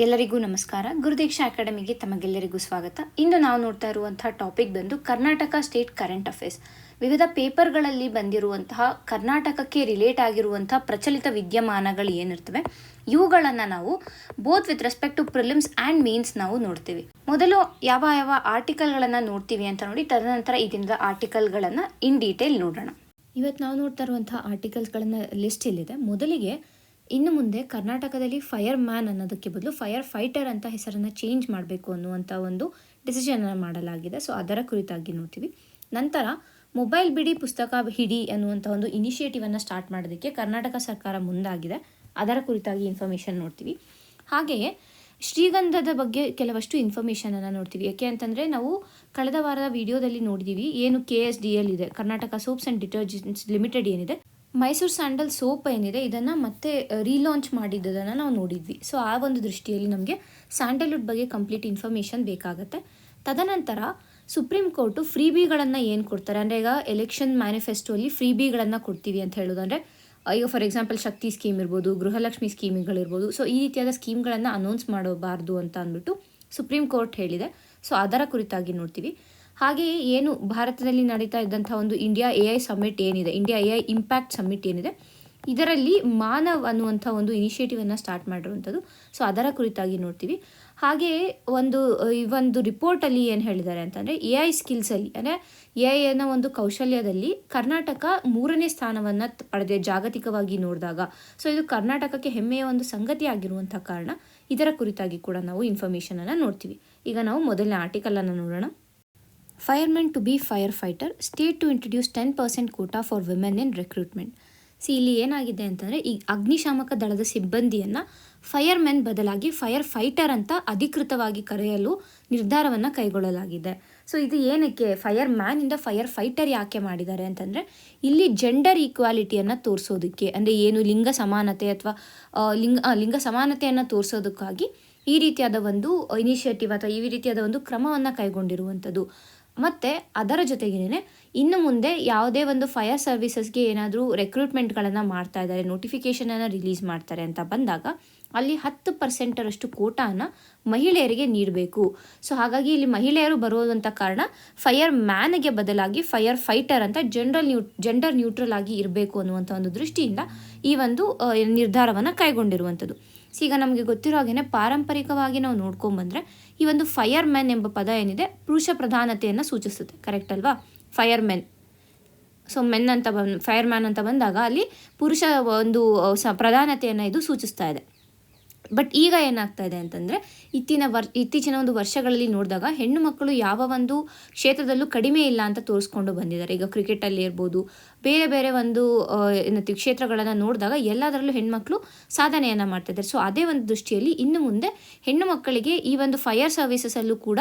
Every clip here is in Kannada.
ಎಲ್ಲರಿಗೂ ನಮಸ್ಕಾರ. ಗುರುದೀಕ್ಷಾ ಅಕಾಡೆಮಿಗೆ ತಮಗೆಲ್ಲರಿಗೂ ಸ್ವಾಗತ. ಇಂದು ನಾವು ನೋಡ್ತಾ ಇರುವಂತಹ ಟಾಪಿಕ್ ಬಂದು ಕರ್ನಾಟಕ ಸ್ಟೇಟ್ ಕರೆಂಟ್ ಅಫೇರ್ಸ್. ವಿವಿಧ ಪೇಪರ್ಗಳಲ್ಲಿ ಬಂದಿರುವಂತಹ ಕರ್ನಾಟಕಕ್ಕೆ ರಿಲೇಟ್ ಆಗಿರುವಂತಹ ಪ್ರಚಲಿತ ವಿದ್ಯಮಾನಗಳು ಏನಿರ್ತವೆ ಇವುಗಳನ್ನು ನಾವು both with respect to prelims and mains ನಾವು ನೋಡ್ತೀವಿ. ಮೊದಲು ಯಾವ ಯಾವ ಆರ್ಟಿಕಲ್ಗಳನ್ನು ನೋಡ್ತೀವಿ ಅಂತ ನೋಡಿ, ತದನಂತರ ಈ ದಿನದ ಆರ್ಟಿಕಲ್ಗಳನ್ನು ಇನ್ ಡೀಟೇಲ್ ನೋಡೋಣ. ಇವತ್ತು ನಾವು ನೋಡ್ತಾ ಇರುವಂತಹ ಆರ್ಟಿಕಲ್ಸ್ಗಳನ್ನ ಲಿಸ್ಟ್ ಇಲ್ಲಿದೆ. ಮೊದಲಿಗೆ ಇನ್ನು ಮುಂದೆ ಕರ್ನಾಟಕದಲ್ಲಿ ಫೈರ್ ಮ್ಯಾನ್ ಅನ್ನೋದಕ್ಕೆ ಬದಲು ಫೈರ್ ಫೈಟರ್ ಅಂತ ಹೆಸರನ್ನು ಚೇಂಜ್ ಮಾಡಬೇಕು ಅನ್ನುವಂಥ ಒಂದು ಡಿಸಿಷನನ್ನು ಮಾಡಲಾಗಿದೆ. ಸೊ ಅದರ ಕುರಿತಾಗಿ ನೋಡ್ತೀವಿ. ನಂತರ ಮೊಬೈಲ್ ಬಿಡಿ ಪುಸ್ತಕ ಹಿಡಿ ಅನ್ನುವಂಥ ಒಂದು ಇನಿಷಿಯೇಟಿವನ್ನು ಸ್ಟಾರ್ಟ್ ಮಾಡೋದಕ್ಕೆ ಕರ್ನಾಟಕ ಸರ್ಕಾರ ಮುಂದಾಗಿದೆ. ಅದರ ಕುರಿತಾಗಿ ಇನ್ಫಾರ್ಮೇಷನ್ ನೋಡ್ತೀವಿ. ಹಾಗೆಯೇ ಶ್ರೀಗಂಧದ ಬಗ್ಗೆ ಕೆಲವಷ್ಟು ಇನ್ಫಾರ್ಮೇಷನನ್ನು ನೋಡ್ತೀವಿ. ಯಾಕೆ ಅಂತಂದರೆ ನಾವು ಕಳೆದ ವಾರದ ವಿಡಿಯೋದಲ್ಲಿ ನೋಡಿದ್ದೀವಿ, ಏನು KSDL ಇದೆ, Karnataka soaps and detergents limited ಏನಿದೆ, ಮೈಸೂರು ಸ್ಯಾಂಡಲ್ ಸೋಪ್ ಏನಿದೆ ಇದನ್ನು ಮತ್ತೆ ರೀಲಾಂಚ್ ಮಾಡಿದ್ದನ್ನು ನಾವು ನೋಡಿದ್ವಿ. ಸೊ ಆ ಒಂದು ದೃಷ್ಟಿಯಲ್ಲಿ ನಮಗೆ ಸ್ಯಾಂಡಲ್ವುಡ್ ಬಗ್ಗೆ ಕಂಪ್ಲೀಟ್ ಇನ್ಫಾರ್ಮೇಷನ್ ಬೇಕಾಗುತ್ತೆ. ತದನಂತರ ಸುಪ್ರೀಂ ಕೋರ್ಟು ಫ್ರೀಬಿಗಳನ್ನು ಏನು ಕೊಡ್ತಾರೆ ಅಂದರೆ, ಈಗ ಎಲೆಕ್ಷನ್ ಮ್ಯಾನಿಫೆಸ್ಟೋಲ್ಲಿ ಫ್ರೀಬಿಗಳನ್ನು ಕೊಡ್ತೀವಿ ಅಂತ ಹೇಳೋದು. ಅಂದರೆ ಈಗ ಫಾರ್ ಎಕ್ಸಾಂಪಲ್ ಶಕ್ತಿ ಸ್ಕೀಮ್ ಇರ್ಬೋದು, ಗೃಹಲಕ್ಷ್ಮಿ ಸ್ಕೀಮ್ಗಳಿರ್ಬೋದು. ಸೊ ಈ ರೀತಿಯಾದ ಸ್ಕೀಮ್ಗಳನ್ನು ಅನೌನ್ಸ್ ಮಾಡಬಾರ್ದು ಅಂತ ಅಂದ್ಬಿಟ್ಟು ಸುಪ್ರೀಂ ಕೋರ್ಟ್ ಹೇಳಿದೆ. ಸೊ ಅದರ ಕುರಿತಾಗಿ ನೋಡ್ತೀವಿ. ಹಾಗೆಯೇ ಏನು ಭಾರತದಲ್ಲಿ ನಡೀತಾ ಇದ್ದಂಥ ಒಂದು ಇಂಡಿಯಾ AI ಸಮ್ಮಿಟ್ ಏನಿದೆ, ಇಂಡಿಯಾ AI ಇಂಪ್ಯಾಕ್ಟ್ ಸಮ್ಮಿಟ್ ಏನಿದೆ, ಇದರಲ್ಲಿ ಮಾನವ್ ಅನ್ನುವಂಥ ಒಂದು ಇನಿಷಿಯೇಟಿವನ್ನು ಸ್ಟಾರ್ಟ್ ಮಾಡಿರುವಂಥದ್ದು. ಸೊ ಅದರ ಕುರಿತಾಗಿ ನೋಡ್ತೀವಿ. ಹಾಗೆಯೇ ಈ ಒಂದು ರಿಪೋರ್ಟಲ್ಲಿ ಏನು ಹೇಳಿದ್ದಾರೆ ಅಂತಂದರೆ, AI ಸ್ಕಿಲ್ಸಲ್ಲಿ ಅಂದರೆ AI ಅನ್ನೋ ಒಂದು ಕೌಶಲ್ಯದಲ್ಲಿ ಕರ್ನಾಟಕ 3ನೇ ಸ್ಥಾನವನ್ನು ಪಡೆದಿದೆ ಜಾಗತಿಕವಾಗಿ ನೋಡಿದಾಗ. ಸೊ ಇದು ಕರ್ನಾಟಕಕ್ಕೆ ಹೆಮ್ಮೆಯ ಒಂದು ಸಂಗತಿ ಆಗಿರುವಂಥ ಕಾರಣ ಇದರ ಕುರಿತಾಗಿ ಕೂಡ ನಾವು ಇನ್ಫಾರ್ಮೇಷನನ್ನು ನೋಡ್ತೀವಿ. ಈಗ ನಾವು ಮೊದಲನೇ ಆರ್ಟಿಕಲನ್ನು ನೋಡೋಣ. Firemen to be fire fighter, state to introduce 10% quota for women in recruitment. ಇಲ್ಲಿ ಏನಾಗಿದೆ ಅಂತಂದರೆ, ಈ ಅಗ್ನಿಶಾಮಕ ದಳದ ಸಿಬ್ಬಂದಿಯನ್ನು ಫೈರ್ಮೆನ್ ಬದಲಾಗಿ ಫೈರ್ ಫೈಟರ್ ಅಂತ ಅಧಿಕೃತವಾಗಿ ಕರೆಯಲು ನಿರ್ಧಾರವನ್ನು ಕೈಗೊಳ್ಳಲಾಗಿದೆ. ಸೊ ಇದು ಏನಕ್ಕೆ ಫೈರ್ ಮ್ಯಾನಿಂದ ಫೈರ್ ಫೈಟರ್ ಯಾಕೆ ಮಾಡಿದ್ದಾರೆ ಅಂತಂದರೆ, ಇಲ್ಲಿ ಜೆಂಡರ್ ಈಕ್ವಾಲಿಟಿಯನ್ನು ತೋರಿಸೋದಕ್ಕೆ, ಅಂದರೆ ಏನು ಲಿಂಗ ಸಮಾನತೆ ಅಥವಾ ಲಿಂಗ ಸಮಾನತೆಯನ್ನು ತೋರಿಸೋದಕ್ಕಾಗಿ ಈ ರೀತಿಯಾದ ಒಂದು ಇನಿಷಿಯೇಟಿವ್ ಅಥವಾ ಈ ರೀತಿಯಾದ ಒಂದು ಕ್ರಮವನ್ನು ಕೈಗೊಂಡಿರುವಂಥದ್ದು. ಮತ್ತು ಅದರ ಜೊತೆಗೇ ಇನ್ನು ಮುಂದೆ ಯಾವುದೇ ಒಂದು ಫೈರ್ ಸರ್ವಿಸಸ್ಗೆ ಏನಾದರೂ ರೆಕ್ರೂಟ್ಮೆಂಟ್ಗಳನ್ನು ಮಾಡ್ತಾ ಇದ್ದಾರೆ, ನೋಟಿಫಿಕೇಷನನ್ನು ರಿಲೀಸ್ ಮಾಡ್ತಾರೆ ಅಂತ ಬಂದಾಗ ಅಲ್ಲಿ 10% ಕೋಟಾನ ಮಹಿಳೆಯರಿಗೆ ನೀಡಬೇಕು. ಸೊ ಹಾಗಾಗಿ ಇಲ್ಲಿ ಮಹಿಳೆಯರು ಬರುವಂಥ ಕಾರಣ ಫೈರ್ ಮ್ಯಾನ್ಗೆ ಬದಲಾಗಿ ಫೈರ್ ಫೈಟರ್ ಅಂತ ಜೆಂಡರ್ ನ್ಯೂಟ್ರಲ್ ಆಗಿ ಇರಬೇಕು ಅನ್ನುವಂಥ ಒಂದು ದೃಷ್ಟಿಯಿಂದ ಈ ಒಂದು ನಿರ್ಧಾರವನ್ನು ಕೈಗೊಂಡಿರುವಂಥದ್ದು. ಈಗ ನಮಗೆ ಗೊತ್ತಿರೋ ಹಾಗೆಯೇ ಪಾರಂಪರಿಕವಾಗಿ ನಾವು ನೋಡ್ಕೊಂಬಂದರೆ ಈ ಒಂದು ಫೈರ್ ಮೆನ್ ಎಂಬ ಪದ ಏನಿದೆ ಪುರುಷ ಪ್ರಧಾನತೆಯನ್ನು ಸೂಚಿಸುತ್ತೆ. ಕರೆಕ್ಟ್ ಅಲ್ವಾ? Fire men. So fire man ಅಂತ ಬಂದಾಗ ಅಲ್ಲಿ ಪುರುಷ ಒಂದು ಪ್ರಧಾನತೆಯನ್ನು ಇದು ಸೂಚಿಸ್ತಾ ಇದೆ. ಬಟ್ ಈಗ ಏನಾಗ್ತಾ ಇದೆ ಅಂತಂದರೆ, ಇತ್ತೀಚಿನ ಒಂದು ವರ್ಷಗಳಲ್ಲಿ ನೋಡಿದಾಗ ಹೆಣ್ಣು ಮಕ್ಕಳು ಯಾವ ಒಂದು ಕ್ಷೇತ್ರದಲ್ಲೂ ಕಡಿಮೆ ಇಲ್ಲ ಅಂತ ತೋರಿಸ್ಕೊಂಡು ಬಂದಿದ್ದಾರೆ. ಈಗ ಕ್ರಿಕೆಟಲ್ಲಿ ಇರ್ಬೋದು, ಬೇರೆ ಬೇರೆ ಒಂದು ಕ್ಷೇತ್ರಗಳನ್ನು ನೋಡಿದಾಗ ಎಲ್ಲದರಲ್ಲೂ ಹೆಣ್ಮಕ್ಳು ಸಾಧನೆಯನ್ನು ಮಾಡ್ತಾಯಿದ್ದಾರೆ. ಸೊ ಅದೇ ಒಂದು ದೃಷ್ಟಿಯಲ್ಲಿ ಇನ್ನು ಮುಂದೆ ಹೆಣ್ಣು ಮಕ್ಕಳಿಗೆ ಈ ಒಂದು ಫೈರ್ ಸರ್ವಿಸಸಲ್ಲೂ ಕೂಡ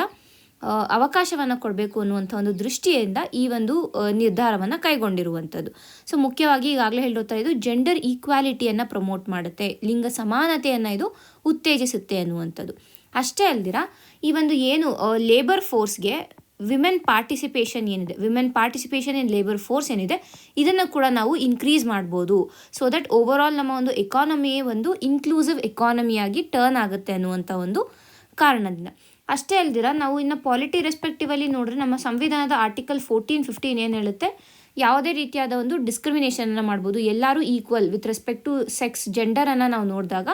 ಅವಕಾಶವನ್ನು ಕೊಡಬೇಕು ಅನ್ನುವಂಥ ಒಂದು ದೃಷ್ಟಿಯಿಂದ ಈ ಒಂದು ನಿರ್ಧಾರವನ್ನು ಕೈಗೊಂಡಿರುವಂಥದ್ದು. ಸೊ ಮುಖ್ಯವಾಗಿ ಈಗಾಗಲೇ ಹೇಳಿರ್ತಾ ಇದು ಜೆಂಡರ್ ಈಕ್ವಾಲಿಟಿಯನ್ನು ಪ್ರಮೋಟ್ ಮಾಡುತ್ತೆ, ಲಿಂಗ ಸಮಾನತೆಯನ್ನು ಇದು ಉತ್ತೇಜಿಸುತ್ತೆ ಅನ್ನುವಂಥದ್ದು. ಅಷ್ಟೇ ಅಲ್ದಿರ ಈ ಒಂದು ಏನು ಲೇಬರ್ ಫೋರ್ಸ್ಗೆ ವಿಮೆನ್ ಪಾರ್ಟಿಸಿಪೇಷನ್ ಏನಿದೆ, women participation in labour force ಏನಿದೆ ಇದನ್ನು ಕೂಡ ನಾವು ಇನ್ಕ್ರೀಸ್ ಮಾಡ್ಬೋದು. ಸೊ ದಟ್ ಓವರಾಲ್ ನಮ್ಮ ಒಂದು ಎಕಾನಮಿ ಒಂದು ಇನ್ಕ್ಲೂಸಿವ್ ಎಕಾನಮಿಯಾಗಿ ಟರ್ನ್ ಆಗುತ್ತೆ ಅನ್ನುವಂಥ ಒಂದು ಕಾರಣದಿಂದ. ಅಷ್ಟೇ ಅಲ್ದಿರ ನಾವು ಇನ್ನು ಪಾಲಿಟಿ ರೆಸ್ಪೆಕ್ಟಿವಲ್ಲಿ ನೋಡಿದ್ರೆ ನಮ್ಮ ಸಂವಿಧಾನದ ಆರ್ಟಿಕಲ್ 14-15 ಏನು ಹೇಳುತ್ತೆ, ಯಾವುದೇ ರೀತಿಯಾದ ಒಂದು ಡಿಸ್ಕ್ರಿಮಿನೇಷನನ್ನು ಮಾಡ್ಬೋದು. ಎಲ್ಲರೂ equal with respect to sex, ಜೆಂಡರನ್ನು ನಾವು ನೋಡಿದಾಗ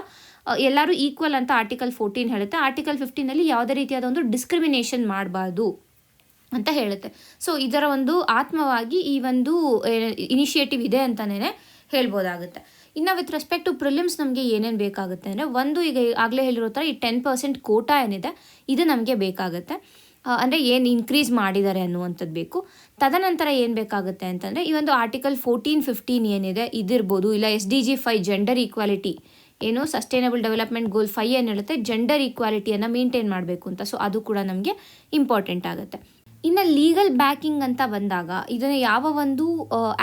ಎಲ್ಲರೂ ಈಕ್ವಲ್ ಅಂತ ಆರ್ಟಿಕಲ್ 14 ಹೇಳುತ್ತೆ. ಆರ್ಟಿಕಲ್ 15 ಯಾವುದೇ ರೀತಿಯಾದ ಒಂದು ಡಿಸ್ಕ್ರಿಮಿನೇಷನ್ ಮಾಡಬಾರ್ದು ಅಂತ ಹೇಳುತ್ತೆ. ಸೊ ಇದರ ಒಂದು ಆತ್ಮವಾಗಿ ಈ ಒಂದು ಇನಿಷಿಯೇಟಿವ್ ಇದೆ ಅಂತಲೇ ಹೇಳ್ಬೋದಾಗುತ್ತೆ. ಇನ್ನು ವಿತ್ ರೆಸ್ಪೆಕ್ಟ್ ಟು ಪ್ರಿಲಿಮ್ಸ್ ನಮಗೆ ಏನೇನು ಬೇಕಾಗುತ್ತೆ ಅಂದರೆ, ಒಂದು ಈಗ ಆಗಲೇ ಹೇಳಿರೋ ಥರ ಈ 10% ಕೋಟಾ ಏನಿದೆ ಇದು ನಮಗೆ ಬೇಕಾಗುತ್ತೆ. ಅಂದರೆ ಏನು ಇನ್ಕ್ರೀಸ್ ಮಾಡಿದ್ದಾರೆ ಅನ್ನುವಂಥದ್ದು ಬೇಕು. ತದನಂತರ ಏನು ಬೇಕಾಗುತ್ತೆ ಅಂತಂದರೆ, ಈ ಒಂದು ಆರ್ಟಿಕಲ್ 14-15 ಏನಿದೆ ಇದಿರ್ಬೋದು, ಇಲ್ಲ SDG 5 ಜೆಂಡರ್ ಈಕ್ವಾಲಿಟಿ ಏನು ಸಸ್ಟೈನಬಲ್ ಡೆವಲಪ್ಮೆಂಟ್ ಗೋಲ್ 5 ಏನು ಹೇಳುತ್ತೆ ಜೆಂಡರ್ ಈಕ್ವಾಲಿಟಿಯನ್ನು ಮೇಂಟೈನ್ ಮಾಡಬೇಕು ಅಂತ. ಸೊ ಅದು ಕೂಡ ನಮಗೆ ಇಂಪಾರ್ಟೆಂಟ್ ಆಗುತ್ತೆ. ಇನ್ನು ಲೀಗಲ್ ಬ್ಯಾಕಿಂಗ್ ಅಂತ ಬಂದಾಗ ಇದನ್ನು ಯಾವ ಒಂದು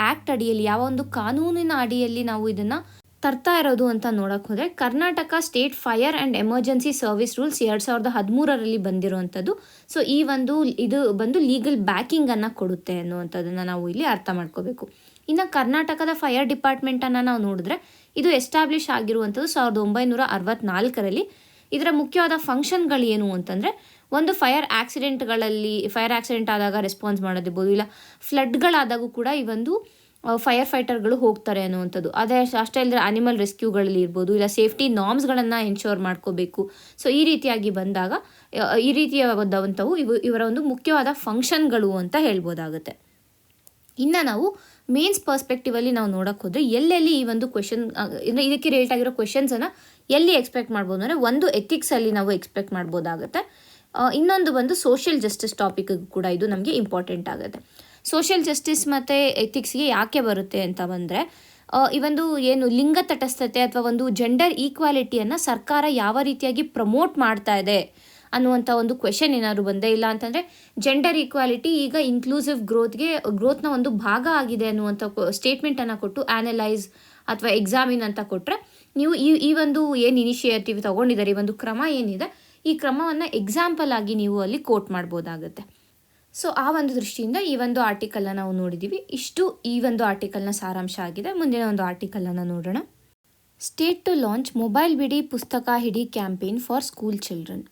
ಆ್ಯಕ್ಟ್ ಅಡಿಯಲ್ಲಿ, ಯಾವ ಒಂದು ಕಾನೂನಿನ ಅಡಿಯಲ್ಲಿ ನಾವು ಇದನ್ನು ತರ್ತಾ ಇರೋದು ಅಂತ ನೋಡೋಕೆ ಹೋದರೆ, Karnataka state fire and emergency service rules 2013ರಲ್ಲಿ ಬಂದಿರುವಂಥದ್ದು. ಸೊ ಇದು ಬಂದು ಲೀಗಲ್ ಬ್ಯಾಕಿಂಗನ್ನು ಕೊಡುತ್ತೆ ಅನ್ನುವಂಥದ್ದನ್ನು ನಾವು ಇಲ್ಲಿ ಅರ್ಥ ಮಾಡ್ಕೋಬೇಕು. ಇನ್ನು ಕರ್ನಾಟಕದ ಫೈರ್ ಡಿಪಾರ್ಟ್ಮೆಂಟನ್ನು ನಾವು ನೋಡಿದ್ರೆ ಇದು ಎಸ್ಟಾಬ್ಲಿಷ್ ಆಗಿರುವಂಥದ್ದು 1964ರಲ್ಲಿ ಇದರ ಮುಖ್ಯವಾದ ಫಂಕ್ಷನ್ಗಳು ಏನು ಅಂತಂದರೆ, ಒಂದು ಫೈರ್ ಆಕ್ಸಿಡೆಂಟ್ ಆದಾಗ ರೆಸ್ಪಾನ್ಸ್ ಮಾಡೋದಿರ್ಬೋದು, ಇಲ್ಲ ಫ್ಲಡ್ಗಳಾದಾಗೂ ಕೂಡ ಈ ಒಂದು ಫೈರ್ ಫೈಟರ್ಗಳು ಹೋಗ್ತಾರೆ ಅನ್ನುವಂಥದ್ದು. ಅಷ್ಟೇ ಅಲ್ಲದೆ ಅನಿಮಲ್ ರೆಸ್ಕ್ಯೂಗಳಲ್ಲಿ ಇರ್ಬೋದು, ಇಲ್ಲ ಸೇಫ್ಟಿ ನಾರ್ಮ್ಸ್ಗಳನ್ನು ಎನ್ಶೋರ್ ಮಾಡ್ಕೋಬೇಕು. ಸೊ ಈ ರೀತಿಯಾಗಿ ಬಂದಾಗ ಈ ರೀತಿಯಾದಂಥವು ಇವರ ಒಂದು ಮುಖ್ಯವಾದ ಫಂಕ್ಷನ್ಗಳು ಅಂತ ಹೇಳ್ಬೋದಾಗುತ್ತೆ. ಇನ್ನು ನಾವು ಮೇನ್ಸ್ ಪರ್ಸ್ಪೆಕ್ಟಿವಲ್ಲಿ ನಾವು ನೋಡೋಕೆ ಹೋದರೆ ಎಲ್ಲೆಲ್ಲಿ ಈ ಒಂದು ಕ್ವೆಶನ್ ಇದಕ್ಕೆ ರಿಲೇಟ್ ಆಗಿರೋ ಕ್ವೆಶನ್ಸನ್ನು ಎಲ್ಲಿ ಎಕ್ಸ್ಪೆಕ್ಟ್ ಮಾಡ್ಬೋದು ಅಂದರೆ, ಒಂದು ಎಥಿಕ್ಸಲ್ಲಿ ನಾವು ಎಕ್ಸ್ಪೆಕ್ಟ್ ಮಾಡ್ಬೋದಾಗುತ್ತೆ. ಇನ್ನೊಂದು ಬಂದು ಸೋಷಿಯಲ್ ಜಸ್ಟಿಸ್ ಟಾಪಿಕ್ಗೂ ಕೂಡ ಇದು ನಮಗೆ ಇಂಪಾರ್ಟೆಂಟ್ ಆಗುತ್ತೆ. ಸೋಷಿಯಲ್ ಜಸ್ಟಿಸ್ ಮತ್ತು ಎಥಿಕ್ಸ್ಗೆ ಯಾಕೆ ಬರುತ್ತೆ ಅಂತ ಬಂದರೆ, ಈ ಒಂದು ಏನು ಲಿಂಗ ತಟಸ್ಥತೆ ಅಥವಾ ಒಂದು ಜೆಂಡರ್ ಈಕ್ವಾಲಿಟಿಯನ್ನು ಸರ್ಕಾರ ಯಾವ ರೀತಿಯಾಗಿ ಪ್ರಮೋಟ್ ಮಾಡ್ತಾ ಇದೆ ಅನ್ನುವಂಥ ಒಂದು ಕ್ವೆಶನ್ ಏನಾದ್ರು ಬಂದೇ ಇಲ್ಲ ಅಂತಂದರೆ, ಜೆಂಡರ್ ಈಕ್ವಾಲಿಟಿ ಈಗ ಇನ್ಕ್ಲೂಸಿವ್ ಗ್ರೋತ್ನ ಒಂದು ಭಾಗ ಆಗಿದೆ ಅನ್ನುವಂಥ ಸ್ಟೇಟ್ಮೆಂಟನ್ನು ಕೊಟ್ಟು ಆ್ಯನಲೈಸ್ ಅಥವಾ ಎಕ್ಸಾಮಿನ್ ಅಂತ ಕೊಟ್ಟರೆ, ನೀವು ಈ ಒಂದು ಏನು ಇನಿಷಿಯೇಟಿವ್ ತೊಗೊಂಡಿದ್ದಾರೆ, ಈ ಒಂದು ಕ್ರಮ ಏನಿದೆ, ಈ ಕ್ರಮವನ್ನು ಎಕ್ಸಾಂಪಲ್ ಆಗಿ ನೀವು ಅಲ್ಲಿ ಕೋಟ್ ಮಾಡ್ಬೋದಾಗುತ್ತೆ. ಸೊ ಆ ಒಂದು ದೃಷ್ಟಿಯಿಂದ ಈ ಒಂದು ಆರ್ಟಿಕಲ್ನ ನಾವು ನೋಡಿದ್ದೀವಿ. ಇಷ್ಟು ಈ ಒಂದು ಆರ್ಟಿಕಲ್ನ ಸಾರಾಂಶ ಆಗಿದೆ. ಮುಂದಿನ ಒಂದು ಆರ್ಟಿಕಲನ್ನು ನೋಡೋಣ. ಸ್ಟೇಟ್ ಟು ಲಾಂಚ್ ಮೊಬೈಲ್ ಬಿಡಿ ಪುಸ್ತಕ ಹಿಡಿ campaign for school children.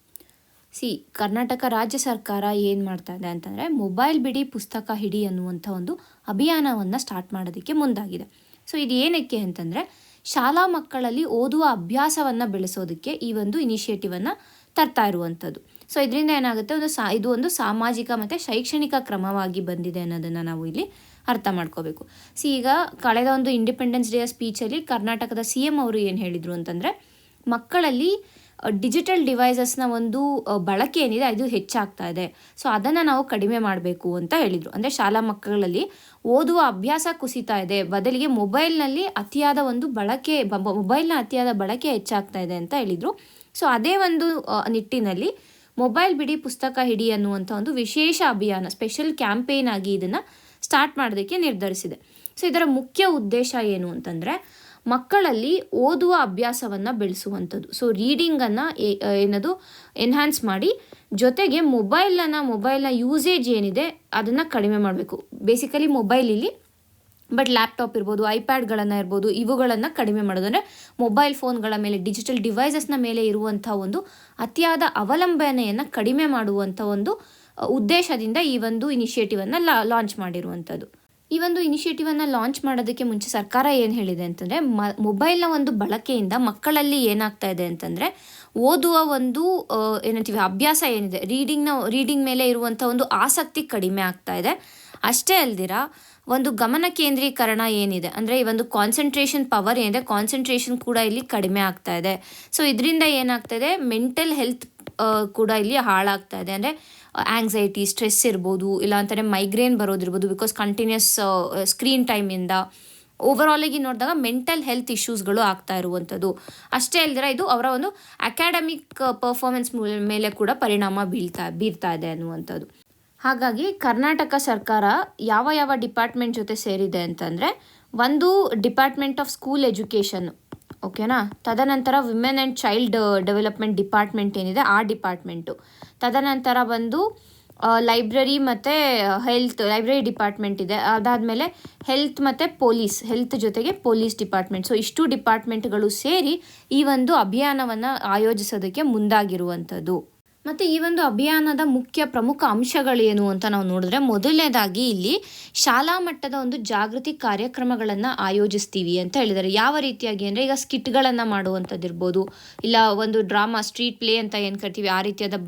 Karnataka ರಾಜ್ಯ ಸರ್ಕಾರ ಏನು ಮಾಡ್ತಾ ಇದೆ ಅಂತಂದರೆ, ಮೊಬೈಲ್ ಬಿಡಿ ಪುಸ್ತಕ ಹಿಡಿ ಅನ್ನುವಂಥ ಒಂದು ಅಭಿಯಾನವನ್ನು ಸ್ಟಾರ್ಟ್ ಮಾಡೋದಕ್ಕೆ ಮುಂದಾಗಿದೆ. ಸೊ ಇದು ಏನಕ್ಕೆ ಅಂತಂದರೆ, ಶಾಲಾ ಮಕ್ಕಳಲ್ಲಿ ಓದುವ ಅಭ್ಯಾಸವನ್ನು ಬೆಳೆಸೋದಕ್ಕೆ ಈ ಒಂದು ಇನಿಷಿಯೇಟಿವನ್ನು ತರ್ತಾ ಇರುವಂಥದ್ದು. ಸೊ ಇದರಿಂದ ಏನಾಗುತ್ತೆ, ಇದು ಒಂದು ಸಾಮಾಜಿಕ ಮತ್ತು ಶೈಕ್ಷಣಿಕ ಕ್ರಮವಾಗಿ ಬಂದಿದೆ ಅನ್ನೋದನ್ನು ನಾವು ಇಲ್ಲಿ ಅರ್ಥ ಮಾಡ್ಕೋಬೇಕು. ಈಗ ಕಳೆದ ಒಂದು ಇಂಡಿಪೆಂಡೆನ್ಸ್ ಡೇ ಸ್ಪೀಚಲ್ಲಿ ಕರ್ನಾಟಕದ CM ಅವರು ಏನು ಹೇಳಿದರು ಅಂತಂದರೆ, ಮಕ್ಕಳಲ್ಲಿ ಡಿಜಿಟಲ್ ಡಿವೈಸಸ್ನ ಒಂದು ಬಳಕೆ ಏನಿದೆ ಅದು ಹೆಚ್ಚಾಗ್ತಾ ಇದೆ. ಸೊ ಅದನ್ನು ನಾವು ಕಡಿಮೆ ಮಾಡಬೇಕು ಅಂತ ಹೇಳಿದರು. ಅಂದರೆ ಶಾಲಾ ಮಕ್ಕಳಲ್ಲಿ ಓದುವ ಅಭ್ಯಾಸ ಕುಸಿತಾ ಇದೆ, ಬದಲಿಗೆ ಮೊಬೈಲ್ನ ಅತಿಯಾದ ಬಳಕೆ ಹೆಚ್ಚಾಗ್ತಾ ಇದೆ ಅಂತ ಹೇಳಿದರು. ಸೊ ಅದೇ ಒಂದು ನಿಟ್ಟಿನಲ್ಲಿ ಮೊಬೈಲ್ ಬಿಡಿ ಪುಸ್ತಕ ಹಿಡಿ ಅನ್ನುವಂಥ ಒಂದು ವಿಶೇಷ ಅಭಿಯಾನ, ಸ್ಪೆಷಲ್ ಕ್ಯಾಂಪೇನ್ ಆಗಿ ಇದನ್ನು ಸ್ಟಾರ್ಟ್ ಮಾಡೋದಕ್ಕೆ ನಿರ್ಧರಿಸಿದೆ. ಸೊ ಇದರ ಮುಖ್ಯ ಉದ್ದೇಶ ಏನು ಅಂತಂದರೆ, ಮಕ್ಕಳಲ್ಲಿ ಓದುವ ಅಭ್ಯಾಸವನ್ನು ಬೆಳೆಸುವಂಥದ್ದು. ಸೊ ರೀಡಿಂಗನ್ನು ಎನ್ಹ್ಯಾನ್ಸ್ ಮಾಡಿ, ಜೊತೆಗೆ ಮೊಬೈಲ್ನ ಯೂಸೇಜ್ ಏನಿದೆ ಅದನ್ನು ಕಡಿಮೆ ಮಾಡಬೇಕು. ಬೇಸಿಕಲಿ ಮೊಬೈಲ್ ಇಲ್ಲಿ, ಬಟ್ ಲ್ಯಾಪ್ಟಾಪ್ ಇರ್ಬೋದು, ಐಪ್ಯಾಡ್ಗಳನ್ನು ಇರ್ಬೋದು, ಇವುಗಳನ್ನು ಕಡಿಮೆ ಮಾಡೋದು. ಅಂದರೆ ಮೊಬೈಲ್ ಫೋನ್ಗಳ ಮೇಲೆ, ಡಿಜಿಟಲ್ ಡಿವೈಸಸ್ನ ಮೇಲೆ ಇರುವಂಥ ಒಂದು ಅತಿಯಾದ ಅವಲಂಬನೆಯನ್ನು ಕಡಿಮೆ ಮಾಡುವಂಥ ಒಂದು ಉದ್ದೇಶದಿಂದ ಈ ಒಂದು ಇನಿಷಿಯೇಟಿವನ್ನು ಲಾಂಚ್ ಮಾಡಿರುವಂಥದ್ದು. ಈ ಒಂದು ಇನಿಷಿಯೇಟಿವನ್ನು ಲಾಂಚ್ ಮಾಡೋದಕ್ಕೆ ಮುಂಚೆ ಸರ್ಕಾರ ಏನು ಹೇಳಿದೆ ಅಂತಂದರೆ, ಮೊಬೈಲ್ನ ಒಂದು ಬಳಕೆಯಿಂದ ಮಕ್ಕಳಲ್ಲಿ ಏನಾಗ್ತಾ ಇದೆ ಅಂತಂದರೆ, ಓದುವ ಒಂದು ಅಭ್ಯಾಸ ಏನಿದೆ, ರೀಡಿಂಗ್ ಮೇಲೆ ಇರುವಂಥ ಒಂದು ಆಸಕ್ತಿ ಕಡಿಮೆ ಆಗ್ತಾ ಇದೆ. ಅಷ್ಟೇ ಅಲ್ದಿರ ಒಂದು ಗಮನ ಕೇಂದ್ರೀಕರಣ ಏನಿದೆ, ಅಂದರೆ ಈ ಒಂದು ಕಾನ್ಸಂಟ್ರೇಷನ್ ಪವರ್ ಏನಿದೆ, ಕಾನ್ಸಂಟ್ರೇಷನ್ ಕೂಡ ಇಲ್ಲಿ ಕಡಿಮೆ ಆಗ್ತಾ ಇದೆ. ಸೊ ಇದರಿಂದ ಏನಾಗ್ತಾ ಇದೆ, ಮೆಂಟಲ್ ಹೆಲ್ತ್ ಕೂಡ ಇಲ್ಲಿ ಹಾಳಾಗ್ತಾ ಇದೆ. ಅಂದರೆ ಆಂಗ್ಸೈಟಿ, ಸ್ಟ್ರೆಸ್ ಇರ್ಬೋದು, ಇಲ್ಲ ಅಂತಂದರೆ ಮೈಗ್ರೇನ್ ಬರೋದಿರ್ಬೋದು, ಬಿಕಾಸ್ ಕಂಟಿನ್ಯೂಸ್ ಸ್ಕ್ರೀನ್ ಟೈಮಿಂದ ಓವರಾಲಾಗಿ ನೋಡಿದಾಗ ಮೆಂಟಲ್ ಹೆಲ್ತ್ ಇಶ್ಯೂಸ್ಗಳು ಆಗ್ತಾ ಇರುವಂಥದ್ದು. ಅಷ್ಟೇ ಅಲ್ದಿರ ಇದು ಅವರ ಒಂದು ಅಕಾಡೆಮಿಕ್ ಪರ್ಫಾರ್ಮೆನ್ಸ್ ಮೇಲೆ ಕೂಡ ಪರಿಣಾಮ ಬೀರ್ತಾ ಇದೆ ಅನ್ನುವಂಥದ್ದು. ಹಾಗಾಗಿ ಕರ್ನಾಟಕ ಸರ್ಕಾರ ಯಾವ ಡಿಪಾರ್ಟ್ಮೆಂಟ್ ಜೊತೆ ಸೇರಿದೆ ಅಂತಂದರೆ, ಒಂದು ಡಿಪಾರ್ಟ್ಮೆಂಟ್ ಆಫ್ ಸ್ಕೂಲ್ ಎಜುಕೇಷನ್, ಓಕೆನಾ, ತದನಂತರ women and child development department ಏನಿದೆ ಆ ಡಿಪಾರ್ಟ್ಮೆಂಟು, ತದನಂತರ ಬಂದು ಲೈಬ್ರರಿ ಮತ್ತು ಲೈಬ್ರರಿ ಡಿಪಾರ್ಟ್ಮೆಂಟ್ ಇದೆ, ಅದಾದಮೇಲೆ ಹೆಲ್ತ್ ಮತ್ತು ಹೆಲ್ತ್ ಜೊತೆಗೆ ಪೊಲೀಸ್ ಡಿಪಾರ್ಟ್ಮೆಂಟ್. ಸೊ ಇಷ್ಟು ಡಿಪಾರ್ಟ್ಮೆಂಟ್ಗಳು ಸೇರಿ ಈ ಒಂದು ಅಭಿಯಾನವನ್ನು ಆಯೋಜಿಸೋದಕ್ಕೆ ಮುಂದಾಗಿರುವಂಥದ್ದು. ಮತ್ತು ಈ ಒಂದು ಅಭಿಯಾನದ ಪ್ರಮುಖ ಅಂಶಗಳೇನು ಅಂತ ನಾವು ನೋಡಿದ್ರೆ, ಮೊದಲನೇದಾಗಿ ಇಲ್ಲಿ ಶಾಲಾ ಮಟ್ಟದ ಒಂದು ಜಾಗೃತಿ ಕಾರ್ಯಕ್ರಮಗಳನ್ನು ಆಯೋಜಿಸ್ತೀವಿ ಅಂತ ಹೇಳಿದ್ದಾರೆ. ಯಾವ ರೀತಿಯಾಗಿ ಅಂದರೆ, ಈಗ ಸ್ಕಿಟ್ಗಳನ್ನು ಮಾಡುವಂಥದ್ದಿರ್ಬೋದು, ಇಲ್ಲ ಒಂದು ಡ್ರಾಮಾ, ಸ್ಟ್ರೀಟ್ ಪ್ಲೇ ಅಂತ ಏನು ಕರಿತೀವಿ ಆ ರೀತಿಯಾದ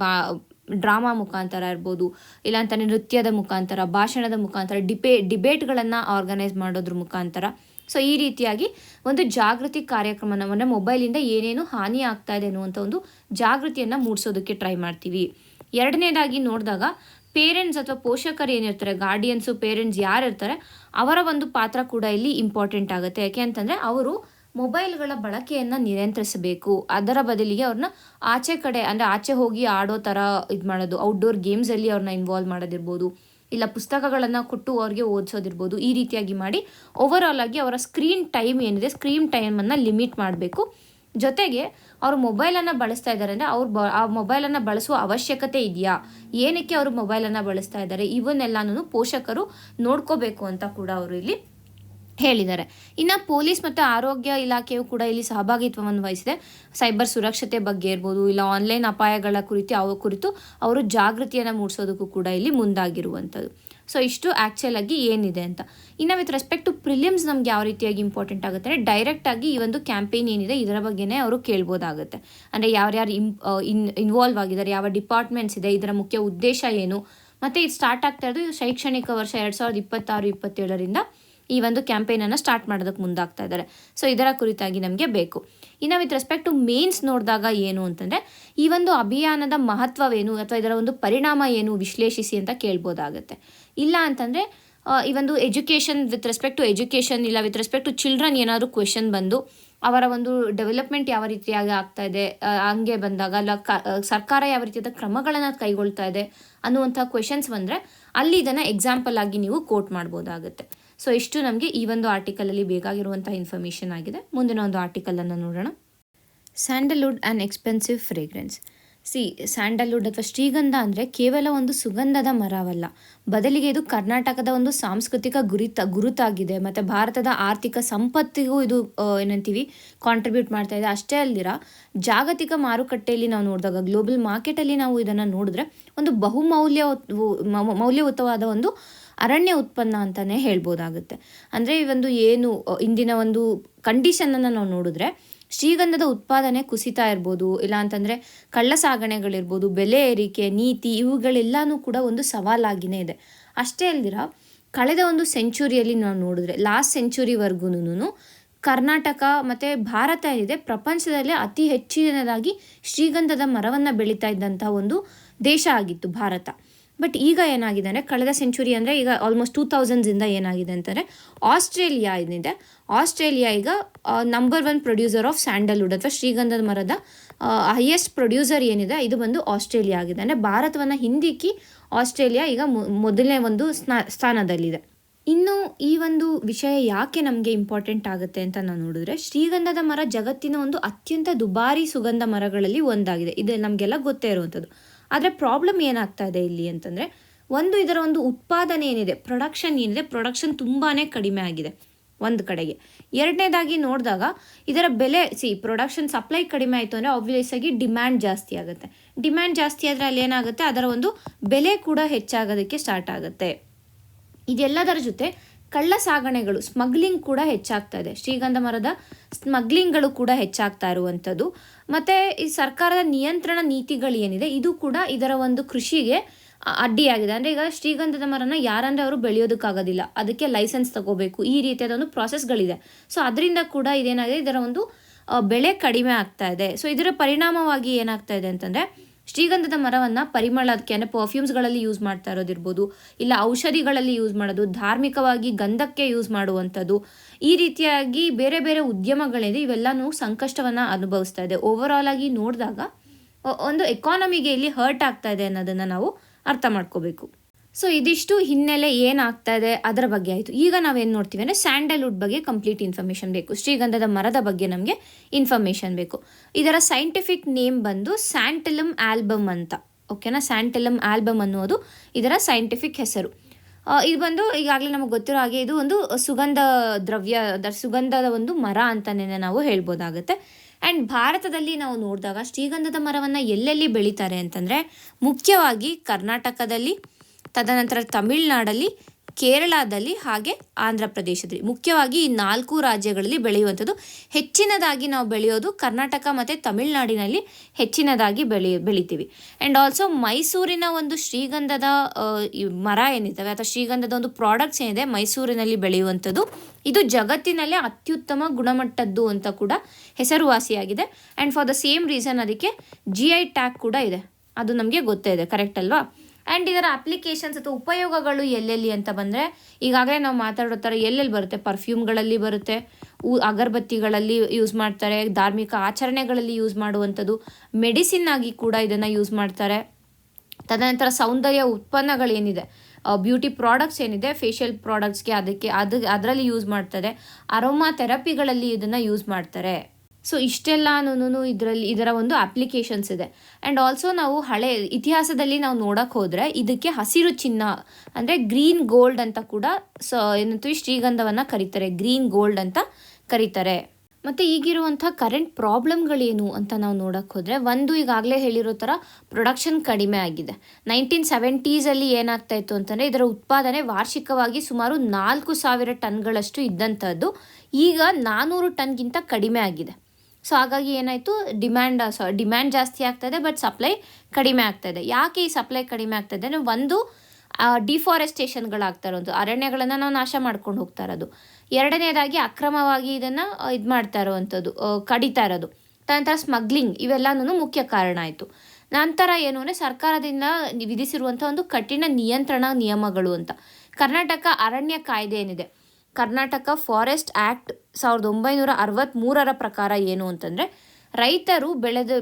ಡ್ರಾಮಾ ಮುಖಾಂತರ ಇರ್ಬೋದು, ಇಲ್ಲ ಅಂತಲೇ ನೃತ್ಯದ ಮುಖಾಂತರ, ಭಾಷಣದ ಮುಖಾಂತರ, ಡಿಬೇಟ್ಗಳನ್ನು ಆರ್ಗನೈಸ್ ಮಾಡೋದ್ರ ಮುಖಾಂತರ. ಸೊ ಈ ರೀತಿಯಾಗಿ ಒಂದು ಜಾಗೃತಿ ಕಾರ್ಯಕ್ರಮನ, ಅಂದರೆ ಮೊಬೈಲಿಂದ ಏನೇನು ಹಾನಿ ಆಗ್ತಾ ಇದೆ ಅನ್ನುವಂಥ ಒಂದು ಜಾಗೃತಿಯನ್ನು ಮೂಡಿಸೋದಕ್ಕೆ ಟ್ರೈ ಮಾಡ್ತೀವಿ. ಎರಡನೇದಾಗಿ ನೋಡಿದಾಗ ಪೇರೆಂಟ್ಸ್ ಅಥವಾ ಪೋಷಕರು ಏನಿರ್ತಾರೆ, ಗಾರ್ಡಿಯನ್ಸು, ಪೇರೆಂಟ್ಸ್ ಯಾರು ಇರ್ತಾರೆ, ಅವರ ಒಂದು ಪಾತ್ರ ಕೂಡ ಇಲ್ಲಿ ಇಂಪಾರ್ಟೆಂಟ್ ಆಗುತ್ತೆ. ಯಾಕೆ ಅಂತಂದರೆ, ಅವರು ಮೊಬೈಲ್ಗಳ ಬಳಕೆಯನ್ನು ನಿಯಂತ್ರಿಸಬೇಕು. ಅದರ ಬದಲಿಗೆ ಅವ್ರನ್ನ ಆಚೆ ಹೋಗಿ ಆಡೋ ಥರ ಇದು ಮಾಡೋದು, ಔಟ್ಡೋರ್ ಗೇಮ್ಸಲ್ಲಿ ಅವ್ರನ್ನ ಇನ್ವಾಲ್ವ್ ಮಾಡೋದಿರ್ಬೋದು, ಇಲ್ಲ ಪುಸ್ತಕಗಳನ್ನು ಕೊಟ್ಟು ಅವ್ರಿಗೆ ಓದಿಸೋದಿರ್ಬೋದು. ಈ ರೀತಿಯಾಗಿ ಮಾಡಿ ಓವರಾಲ್ ಆಗಿ ಅವರ ಸ್ಕ್ರೀನ್ ಟೈಮನ್ನು ಲಿಮಿಟ್ ಮಾಡಬೇಕು. ಜೊತೆಗೆ ಅವರು ಮೊಬೈಲನ್ನು ಬಳಸ್ತಾ ಇದ್ದಾರೆ ಅಂದರೆ ಆ ಮೊಬೈಲನ್ನು ಬಳಸುವ ಅವಶ್ಯಕತೆ ಇದೆಯಾ, ಏನಕ್ಕೆ ಅವರು ಮೊಬೈಲನ್ನು ಬಳಸ್ತಾ ಇದ್ದಾರೆ, ಇವನ್ನೆಲ್ಲನೂ ಪೋಷಕರು ನೋಡ್ಕೋಬೇಕು ಅಂತ ಕೂಡ ಅವರು ಇಲ್ಲಿ ಹೇಳಿದ್ದಾರೆ. ಇನ್ನು ಪೊಲೀಸ್ ಮತ್ತು ಆರೋಗ್ಯ ಇಲಾಖೆಯು ಕೂಡ ಇಲ್ಲಿ ಸಹಭಾಗಿತ್ವವನ್ನು ವಹಿಸಿದೆ. ಸೈಬರ್ ಸುರಕ್ಷತೆ ಬಗ್ಗೆ ಇರ್ಬೋದು, ಇಲ್ಲ ಆನ್ಲೈನ್ ಅಪಾಯಗಳ ಕುರಿತು ಅವರು ಜಾಗೃತಿಯನ್ನು ಮೂಡಿಸೋದಕ್ಕೂ ಕೂಡ ಇಲ್ಲಿ ಮುಂದಾಗಿರುವಂಥದ್ದು. ಸೊ ಇಷ್ಟು ಆ್ಯಕ್ಚುಲ್ ಆಗಿ ಏನಿದೆ ಅಂತ. ಇನ್ನು ವಿತ್ ರೆಸ್ಪೆಕ್ಟ್ ಟು ಪ್ರಿಲಿಮ್ಸ್ ನಮ್ಗೆ ಯಾವ ರೀತಿಯಾಗಿ ಇಂಪಾರ್ಟೆಂಟ್ ಆಗುತ್ತೆ ಅಂದರೆ ಡೈರೆಕ್ಟಾಗಿ ಈ ಒಂದು ಕ್ಯಾಂಪೇನ್ ಏನಿದೆ ಇದರ ಬಗ್ಗೆನೇ ಅವರು ಕೇಳ್ಬೋದಾಗುತ್ತೆ. ಅಂದರೆ ಯಾರ್ಯಾರು ಇನ್ವಾಲ್ವ್ ಆಗಿದ್ದಾರೆ, ಯಾವ ಡಿಪಾರ್ಟ್ಮೆಂಟ್ಸ್ ಇದೆ, ಇದರ ಮುಖ್ಯ ಉದ್ದೇಶ ಏನು, ಮತ್ತು ಇದು ಸ್ಟಾರ್ಟ್ ಆಗ್ತಾ ಇರೋದು ಶೈಕ್ಷಣಿಕ ವರ್ಷ 2026-27ರಿಂದ ಈ ಒಂದು ಕ್ಯಾಂಪೇನನ್ನು ಸ್ಟಾರ್ಟ್ ಮಾಡೋದಕ್ಕೆ ಮುಂದಾಗ್ತಾ ಇದ್ದಾರೆ. ಸೊ ಇದರ ಕುರಿತಾಗಿ ನಮಗೆ ಬೇಕು. ಇನ್ನು ವಿತ್ ರೆಸ್ಪೆಕ್ಟ್ ಟು ಮೇನ್ಸ್ ನೋಡಿದಾಗ ಏನು ಅಂತಂದರೆ ಈ ಒಂದು ಅಭಿಯಾನದ ಮಹತ್ವವೇನು ಅಥವಾ ಇದರ ಒಂದು ಪರಿಣಾಮ ಏನು ವಿಶ್ಲೇಷಿಸಿ ಅಂತ ಕೇಳ್ಬೋದಾಗುತ್ತೆ. ಇಲ್ಲ ಅಂತಂದರೆ ಈ ಒಂದು education with respect to education ಇಲ್ಲ ವಿತ್ ರೆಸ್ಪೆಕ್ಟ್ ಟು ಚಿಲ್ಡ್ರನ್ ಏನಾದರೂ ಕ್ವೆಶನ್ ಬಂದು ಅವರ ಒಂದು ಡೆವಲಪ್ಮೆಂಟ್ ಯಾವ ರೀತಿಯಾಗಿ ಆಗ್ತಾ ಇದೆ ಹಂಗೆ ಬಂದಾಗ ಅಲ್ಲ ಸರ್ಕಾರ ಯಾವ ರೀತಿಯಾದ ಕ್ರಮಗಳನ್ನು ಕೈಗೊಳ್ತಾ ಇದೆ ಅನ್ನುವಂಥ ಕ್ವೆಶನ್ಸ್ ಬಂದರೆ ಅಲ್ಲಿ ಇದನ್ನು ಎಕ್ಸಾಂಪಲ್ ಆಗಿ ನೀವು ಕೋಟ್ ಮಾಡ್ಬೋದಾಗುತ್ತೆ. ಸೊ ಇಷ್ಟು ನಮಗೆ ಈ ಒಂದು ಆರ್ಟಿಕಲಲ್ಲಿ ಬೇಕಾಗಿರುವಂಥ ಇನ್ಫಾರ್ಮೇಷನ್ ಆಗಿದೆ. ಮುಂದಿನ ಒಂದು ಆರ್ಟಿಕಲನ್ನು ನೋಡೋಣ. Sandalwood an expensive fragrance. Sandalwood ಅಥವಾ ಶ್ರೀಗಂಧ ಅಂದರೆ ಕೇವಲ ಒಂದು ಸುಗಂಧದ ಮರವಲ್ಲ, ಬದಲಿಗೆ ಇದು ಕರ್ನಾಟಕದ ಒಂದು ಸಾಂಸ್ಕೃತಿಕ ಗುರುತಾಗಿದೆ ಮತ್ತು ಭಾರತದ ಆರ್ಥಿಕ ಸಂಪತ್ತಿಗೂ ಇದು ಏನಂತೀವಿ ಕಾಂಟ್ರಿಬ್ಯೂಟ್ ಮಾಡ್ತಾ ಇದೆ. ಅಷ್ಟೇ ಅಲ್ದಿರ ಜಾಗತಿಕ ಮಾರುಕಟ್ಟೆಯಲ್ಲಿ ನಾವು ನೋಡಿದಾಗ ಗ್ಲೋಬಲ್ ಮಾರ್ಕೆಟಲ್ಲಿ ನಾವು ಇದನ್ನು ನೋಡಿದ್ರೆ ಒಂದು ಮೌಲ್ಯಯುತವಾದ ಒಂದು ಅರಣ್ಯ ಉತ್ಪನ್ನ ಅಂತಲೇ ಹೇಳ್ಬೋದಾಗುತ್ತೆ. ಅಂದರೆ ಈ ಒಂದು ಏನು ಇಂದಿನ ಒಂದು ಕಂಡೀಷನನ್ನು ನಾವು ನೋಡಿದ್ರೆ ಶ್ರೀಗಂಧದ ಉತ್ಪಾದನೆ ಕುಸಿತಾ ಇರ್ಬೋದು, ಇಲ್ಲ ಅಂತಂದರೆ ಕಳ್ಳ ಸಾಗಣೆಗಳಿರ್ಬೋದು, ಬೆಲೆ ಏರಿಕೆ ನೀತಿ ಇವುಗಳೆಲ್ಲನೂ ಕೂಡ ಒಂದು ಸವಾಲಾಗಿಯೇ ಇದೆ. ಅಷ್ಟೇ ಅಲ್ದಿರ ಕಳೆದ ಒಂದು ಸೆಂಚುರಿಯಲ್ಲಿ ನಾವು ನೋಡಿದ್ರೆ ಲಾಸ್ಟ್ ಸೆಂಚುರಿವರೆಗೂ ಕರ್ನಾಟಕ ಮತ್ತು ಭಾರತ ಏನಿದೆ ಪ್ರಪಂಚದಲ್ಲೇ ಅತಿ ಹೆಚ್ಚಿನದಾಗಿ ಶ್ರೀಗಂಧದ ಮರವನ್ನು ಬೆಳೀತಾ ಇದ್ದಂಥ ಒಂದು ದೇಶ ಆಗಿತ್ತು ಭಾರತ. ಬಟ್ ಈಗ ಏನಾಗಿದೆ ಅಂದರೆ ಕಳೆದ ಸೆಂಚುರಿ ಅಂದರೆ ಈಗ ಆಲ್ಮೋಸ್ಟ್ 2000s ಏನಾಗಿದೆ ಅಂತಂದರೆ ಆಸ್ಟ್ರೇಲಿಯಾ ಈಗ ನಂಬರ್ 1 ಪ್ರೊಡ್ಯೂಸರ್ ಆಫ್ ಸ್ಯಾಂಡಲ್ವುಡ್ ಅಥವಾ ಶ್ರೀಗಂಧದ ಮರದ ಹೈಯೆಸ್ಟ್ ಪ್ರೊಡ್ಯೂಸರ್ ಏನಿದೆ ಇದು ಬಂದು ಆಸ್ಟ್ರೇಲಿಯಾ ಆಗಿದೆ. ಅಂದರೆ ಭಾರತವನ್ನು ಹಿಂದಿಕ್ಕಿ ಆಸ್ಟ್ರೇಲಿಯಾ ಈಗ ಮೊದಲನೇ ಒಂದು ಸ್ಥಾನದಲ್ಲಿದೆ. ಇನ್ನು ಈ ಒಂದು ವಿಷಯ ಯಾಕೆ ನಮಗೆ ಇಂಪಾರ್ಟೆಂಟ್ ಆಗುತ್ತೆ ಅಂತ ನಾವು ನೋಡಿದ್ರೆ ಶ್ರೀಗಂಧದ ಮರ ಜಗತ್ತಿನ ಒಂದು ಅತ್ಯಂತ ದುಬಾರಿ ಸುಗಂಧ ಮರಗಳಲ್ಲಿ ಒಂದಾಗಿದೆ. ಇದು ನಮಗೆಲ್ಲ ಗೊತ್ತೇ ಇರುವಂಥದ್ದು. ಆದರೆ ಪ್ರಾಬ್ಲಮ್ ಏನಾಗ್ತಾ ಇದೆ ಇಲ್ಲಿ ಅಂತಂದರೆ ಇದರ ಒಂದು ಉತ್ಪಾದನೆ ಏನಿದೆ ಪ್ರೊಡಕ್ಷನ್ ತುಂಬಾ ಕಡಿಮೆ ಆಗಿದೆ ಒಂದು ಕಡೆಗೆ. ಎರಡನೇದಾಗಿ ನೋಡಿದಾಗ ಇದರ ಬೆಲೆ ಪ್ರೊಡಕ್ಷನ್ ಸಪ್ಲೈ ಕಡಿಮೆ ಆಯಿತು ಅಂದರೆ ಆಬ್ವಿಯಸ್ ಆಗಿ ಡಿಮ್ಯಾಂಡ್ ಜಾಸ್ತಿ ಆಗುತ್ತೆ. ಡಿಮ್ಯಾಂಡ್ ಜಾಸ್ತಿ ಆದರೆ ಅಲ್ಲಿ ಏನಾಗುತ್ತೆ ಅದರ ಒಂದು ಬೆಲೆ ಕೂಡ ಹೆಚ್ಚಾಗೋದಕ್ಕೆ ಸ್ಟಾರ್ಟ್ ಆಗುತ್ತೆ. ಇದೆಲ್ಲದರ ಜೊತೆ ಕಳ್ಳ ಸಾಗಣೆಗಳು ಸ್ಮಗ್ಲಿಂಗ್ ಕೂಡ ಹೆಚ್ಚಾಗ್ತಾ ಇದೆ. ಶ್ರೀಗಂಧ ಮರದ ಸ್ಮಗ್ಲಿಂಗ್ಗಳು ಕೂಡ ಹೆಚ್ಚಾಗ್ತಾ ಇರುವಂಥದ್ದು. ಮತ್ತು ಈ ಸರ್ಕಾರದ ನಿಯಂತ್ರಣ ನೀತಿಗಳು ಏನಿದೆ ಇದು ಕೂಡ ಇದರ ಒಂದು ಕೃಷಿಗೆ ಅಡ್ಡಿಯಾಗಿದೆ. ಅಂದರೆ ಈಗ ಶ್ರೀಗಂಧದ ಮರನ ಯಾರಂದರೆ ಅವರು ಬೆಳೆಯೋದಕ್ಕಾಗೋದಿಲ್ಲ, ಅದಕ್ಕೆ ಲೈಸೆನ್ಸ್ ತಗೋಬೇಕು, ಈ ರೀತಿಯಾದ ಒಂದು ಪ್ರಾಸೆಸ್ಗಳಿದೆ. ಸೊ ಅದರಿಂದ ಕೂಡ ಇದೇನಾಗಿದೆ ಇದರ ಒಂದು ಬೆಳೆ ಕಡಿಮೆ ಆಗ್ತಾ ಇದೆ. ಸೊ ಇದರ ಪರಿಣಾಮವಾಗಿ ಏನಾಗ್ತಾ ಇದೆ ಅಂತಂದರೆ ಶ್ರೀಗಂಧದ ಮರವನ್ನು ಪರಿಮಳಕ್ಕೆ ಅಂದರೆ ಪರ್ಫ್ಯೂಮ್ಸ್ಗಳಲ್ಲಿ ಯೂಸ್ ಮಾಡ್ತಾ ಇರೋದಿರ್ಬೋದು, ಇಲ್ಲ ಔಷಧಿಗಳಲ್ಲಿ ಯೂಸ್ ಮಾಡೋದು, ಧಾರ್ಮಿಕವಾಗಿ ಗಂಧಕ್ಕೆ ಯೂಸ್ ಮಾಡುವಂಥದ್ದು, ಈ ರೀತಿಯಾಗಿ ಬೇರೆ ಬೇರೆ ಉದ್ಯಮಗಳಿದೆ. ಇವೆಲ್ಲನೂ ಸಂಕಷ್ಟವನ್ನು ಅನುಭವಿಸ್ತಾ ಇದೆ. ಓವರಾಲ್ ಆಗಿ ನೋಡಿದಾಗ ಒಂದು ಎಕಾನಮಿಗೆ ಇಲ್ಲಿ ಹರ್ಟ್ ಆಗ್ತಾ ಇದೆ ಅನ್ನೋದನ್ನು ನಾವು ಅರ್ಥ ಮಾಡ್ಕೋಬೇಕು. ಸೊ ಇದಿಷ್ಟು ಹಿನ್ನೆಲೆ ಏನಾಗ್ತಾ ಇದೆ ಅದರ ಬಗ್ಗೆ ಆಯಿತು. ಈಗ ನಾವೇನು ನೋಡ್ತೀವಿ ಅಂದರೆ ಸ್ಯಾಂಡಲ್ವುಡ್ ಬಗ್ಗೆ ಕಂಪ್ಲೀಟ್ ಇನ್ಫಾರ್ಮೇಷನ್ ಬೇಕು. ಶ್ರೀಗಂಧದ ಮರದ ಬಗ್ಗೆ ನಮಗೆ ಇನ್ಫಾರ್ಮೇಷನ್ ಬೇಕು. ಇದರ ಸೈಂಟಿಫಿಕ್ ನೇಮ್ ಬಂದು ಸ್ಯಾಂಟಲಮ್ ಆಲ್ಬಮ್ ಅಂತ. ಓಕೆನಾ, ಸ್ಯಾಂಟಲಮ್ ಆಲ್ಬಮ್ ಅನ್ನೋದು ಇದರ ಸೈಂಟಿಫಿಕ್ ಹೆಸರು. ಇದು ಬಂದು ಈಗಾಗಲೇ ನಮಗೆ ಗೊತ್ತಿರೋ ಹಾಗೆ ಇದು ಒಂದು ಸುಗಂಧದ ಒಂದು ಮರ ಅಂತಲೇ ನಾವು ಹೇಳ್ಬೋದಾಗುತ್ತೆ. ಆ್ಯಂಡ್ ಭಾರತದಲ್ಲಿ ನಾವು ನೋಡಿದಾಗ ಶ್ರೀಗಂಧದ ಮರವನ್ನು ಎಲ್ಲೆಲ್ಲಿ ಬೆಳೀತಾರೆ ಅಂತಂದರೆ ಮುಖ್ಯವಾಗಿ ಕರ್ನಾಟಕದಲ್ಲಿ, ತದನಂತರ ತಮಿಳುನಾಡಲ್ಲಿ, ಕೇರಳದಲ್ಲಿ ಹಾಗೆ ಆಂಧ್ರ ಪ್ರದೇಶದಲ್ಲಿ, ಮುಖ್ಯವಾಗಿ ಈ 4 ರಾಜ್ಯಗಳಲ್ಲಿ ಬೆಳೆಯುವಂಥದ್ದು. ಹೆಚ್ಚಿನದಾಗಿ ನಾವು ಬೆಳೆಯೋದು ಕರ್ನಾಟಕ ಮತ್ತು ತಮಿಳುನಾಡಿನಲ್ಲಿ ಹೆಚ್ಚಿನದಾಗಿ ಬೆಳಿತೀವಿ. ಆ್ಯಂಡ್ ಆಲ್ಸೋ ಮೈಸೂರಿನ ಒಂದು ಶ್ರೀಗಂಧದ ಮರ ಏನಿದ್ದಾವೆ ಅಥವಾ ಶ್ರೀಗಂಧದ ಒಂದು ಪ್ರಾಡಕ್ಟ್ಸ್ ಏನಿದೆ ಮೈಸೂರಿನಲ್ಲಿ ಬೆಳೆಯುವಂಥದ್ದು, ಇದು ಜಗತ್ತಿನಲ್ಲೇ ಅತ್ಯುತ್ತಮ ಗುಣಮಟ್ಟದ್ದು ಅಂತ ಕೂಡ ಹೆಸರುವಾಸಿಯಾಗಿದೆ. And for the same reason ಅದಕ್ಕೆ GI ಟ್ಯಾಗ್ ಕೂಡ ಇದೆ. ಅದು ನಮಗೆ ಗೊತ್ತೇ ಇದೆ, ಕರೆಕ್ಟ್ ಅಲ್ವಾ? ಆ್ಯಂಡ್ ಇದರ ಅಪ್ಲಿಕೇಶನ್ಸ್ ಅಥವಾ ಉಪಯೋಗಗಳು ಎಲ್ಲೆಲ್ಲಿ ಅಂತ ಬಂದರೆ ಈಗಾಗಲೇ ನಾವು ಮಾತಾಡೋ ಥರ ಎಲ್ಲೆಲ್ಲಿ ಬರುತ್ತೆ, ಪರ್ಫ್ಯೂಮ್ಗಳಲ್ಲಿ ಬರುತ್ತೆ, ಅಗರಬತ್ತಿಗಳಲ್ಲಿ ಯೂಸ್ ಮಾಡ್ತಾರೆ, ಧಾರ್ಮಿಕ ಆಚರಣೆಗಳಲ್ಲಿ ಯೂಸ್ ಮಾಡುವಂಥದ್ದು, ಮೆಡಿಸಿನ್ ಆಗಿ ಕೂಡ ಇದನ್ನು ಯೂಸ್ ಮಾಡ್ತಾರೆ. ತದನಂತರ ಸೌಂದರ್ಯ ಉತ್ಪನ್ನಗಳೇನಿದೆ, ಬ್ಯೂಟಿ ಪ್ರಾಡಕ್ಟ್ಸ್ ಏನಿದೆ, ಫೇಶಿಯಲ್ ಪ್ರಾಡಕ್ಟ್ಸ್ಗೆ ಅದರಲ್ಲಿ ಯೂಸ್ ಮಾಡ್ತಾರೆ. ಅರೋಮಾ ಥೆರಪಿಗಳಲ್ಲಿ ಇದನ್ನು ಯೂಸ್ ಮಾಡ್ತಾರೆ. ಸೊ ಇಷ್ಟೆಲ್ಲನೂ ಇದರ ಒಂದು ಅಪ್ಲಿಕೇಶನ್ಸ್ ಇದೆ. ಆ್ಯಂಡ್ ಆಲ್ಸೋ ನಾವು ಹಳೆ ಇತಿಹಾಸದಲ್ಲಿ ನಾವು ನೋಡೋಕ್ಕೆ ಹೋದರೆ ಇದಕ್ಕೆ ಹಸಿರು ಚಿನ್ನ ಅಂದರೆ ಗ್ರೀನ್ ಗೋಲ್ಡ್ ಅಂತ ಕೂಡ ಏನಂತೀವಿ ಶ್ರೀಗಂಧವನ್ನು ಕರೀತಾರೆ, ಗ್ರೀನ್ ಗೋಲ್ಡ್ ಅಂತ ಕರೀತಾರೆ. ಮತ್ತು ಈಗಿರುವಂಥ ಕರೆಂಟ್ ಪ್ರಾಬ್ಲಮ್ಗಳೇನು ಅಂತ ನಾವು ನೋಡೋಕ್ಕೆ ಹೋದರೆ, ಒಂದು ಈಗಾಗಲೇ ಹೇಳಿರೋ ಥರ ಪ್ರೊಡಕ್ಷನ್ ಕಡಿಮೆ ಆಗಿದೆ. 1970s ಏನಾಗ್ತಾ ಇತ್ತು ಅಂತಂದರೆ ಇದರ ಉತ್ಪಾದನೆ ವಾರ್ಷಿಕವಾಗಿ ಸುಮಾರು 4,000 ಟನ್ಗಳಷ್ಟು ಇದ್ದಂಥದ್ದು ಈಗ 400 ಟನ್ಗಿಂತ ಕಡಿಮೆ ಆಗಿದೆ. ಸೊ ಹಾಗಾಗಿ ಏನಾಯಿತು, ಡಿಮ್ಯಾಂಡ್ ಜಾಸ್ತಿ ಆಗ್ತಾಯಿದೆ, ಬಟ್ ಸಪ್ಲೈ ಕಡಿಮೆ ಆಗ್ತಾಯಿದೆ. ಯಾಕೆ ಈ ಸಪ್ಲೈ ಕಡಿಮೆ ಆಗ್ತಾಯಿದೆ ಅಂದರೆ, ಒಂದು ಡಿಫಾರೆಸ್ಟೇಷನ್ಗಳಾಗ್ತಾ ಇರೋದು, ಅರಣ್ಯಗಳನ್ನು ನಾವು ನಾಶ ಮಾಡ್ಕೊಂಡು ಹೋಗ್ತಾ ಇರೋದು. ಎರಡನೇದಾಗಿ ಅಕ್ರಮವಾಗಿ ಇದನ್ನು ಮಾಡ್ತಾ ಇರೋವಂಥದ್ದು, ಕಡಿತಾ ಇರೋದು. ನಂತರ ಸ್ಮಗ್ಲಿಂಗ್, ಇವೆಲ್ಲನೂ ಮುಖ್ಯ ಕಾರಣ ಆಯಿತು. ನಂತರ ಏನು ಅಂದರೆ ಸರ್ಕಾರದಿಂದ ವಿಧಿಸಿರುವಂಥ ಒಂದು ಕಠಿಣ ನಿಯಂತ್ರಣ ನಿಯಮಗಳು ಅಂತ. ಕರ್ನಾಟಕ ಅರಣ್ಯ ಕಾಯ್ದೆ ಏನಿದೆ, ಕರ್ನಾಟಕ ಫಾರೆಸ್ಟ್ ಆ್ಯಕ್ಟ್ 1963 ಪ್ರಕಾರ ಏನು ಅಂತಂದರೆ, ರೈತರು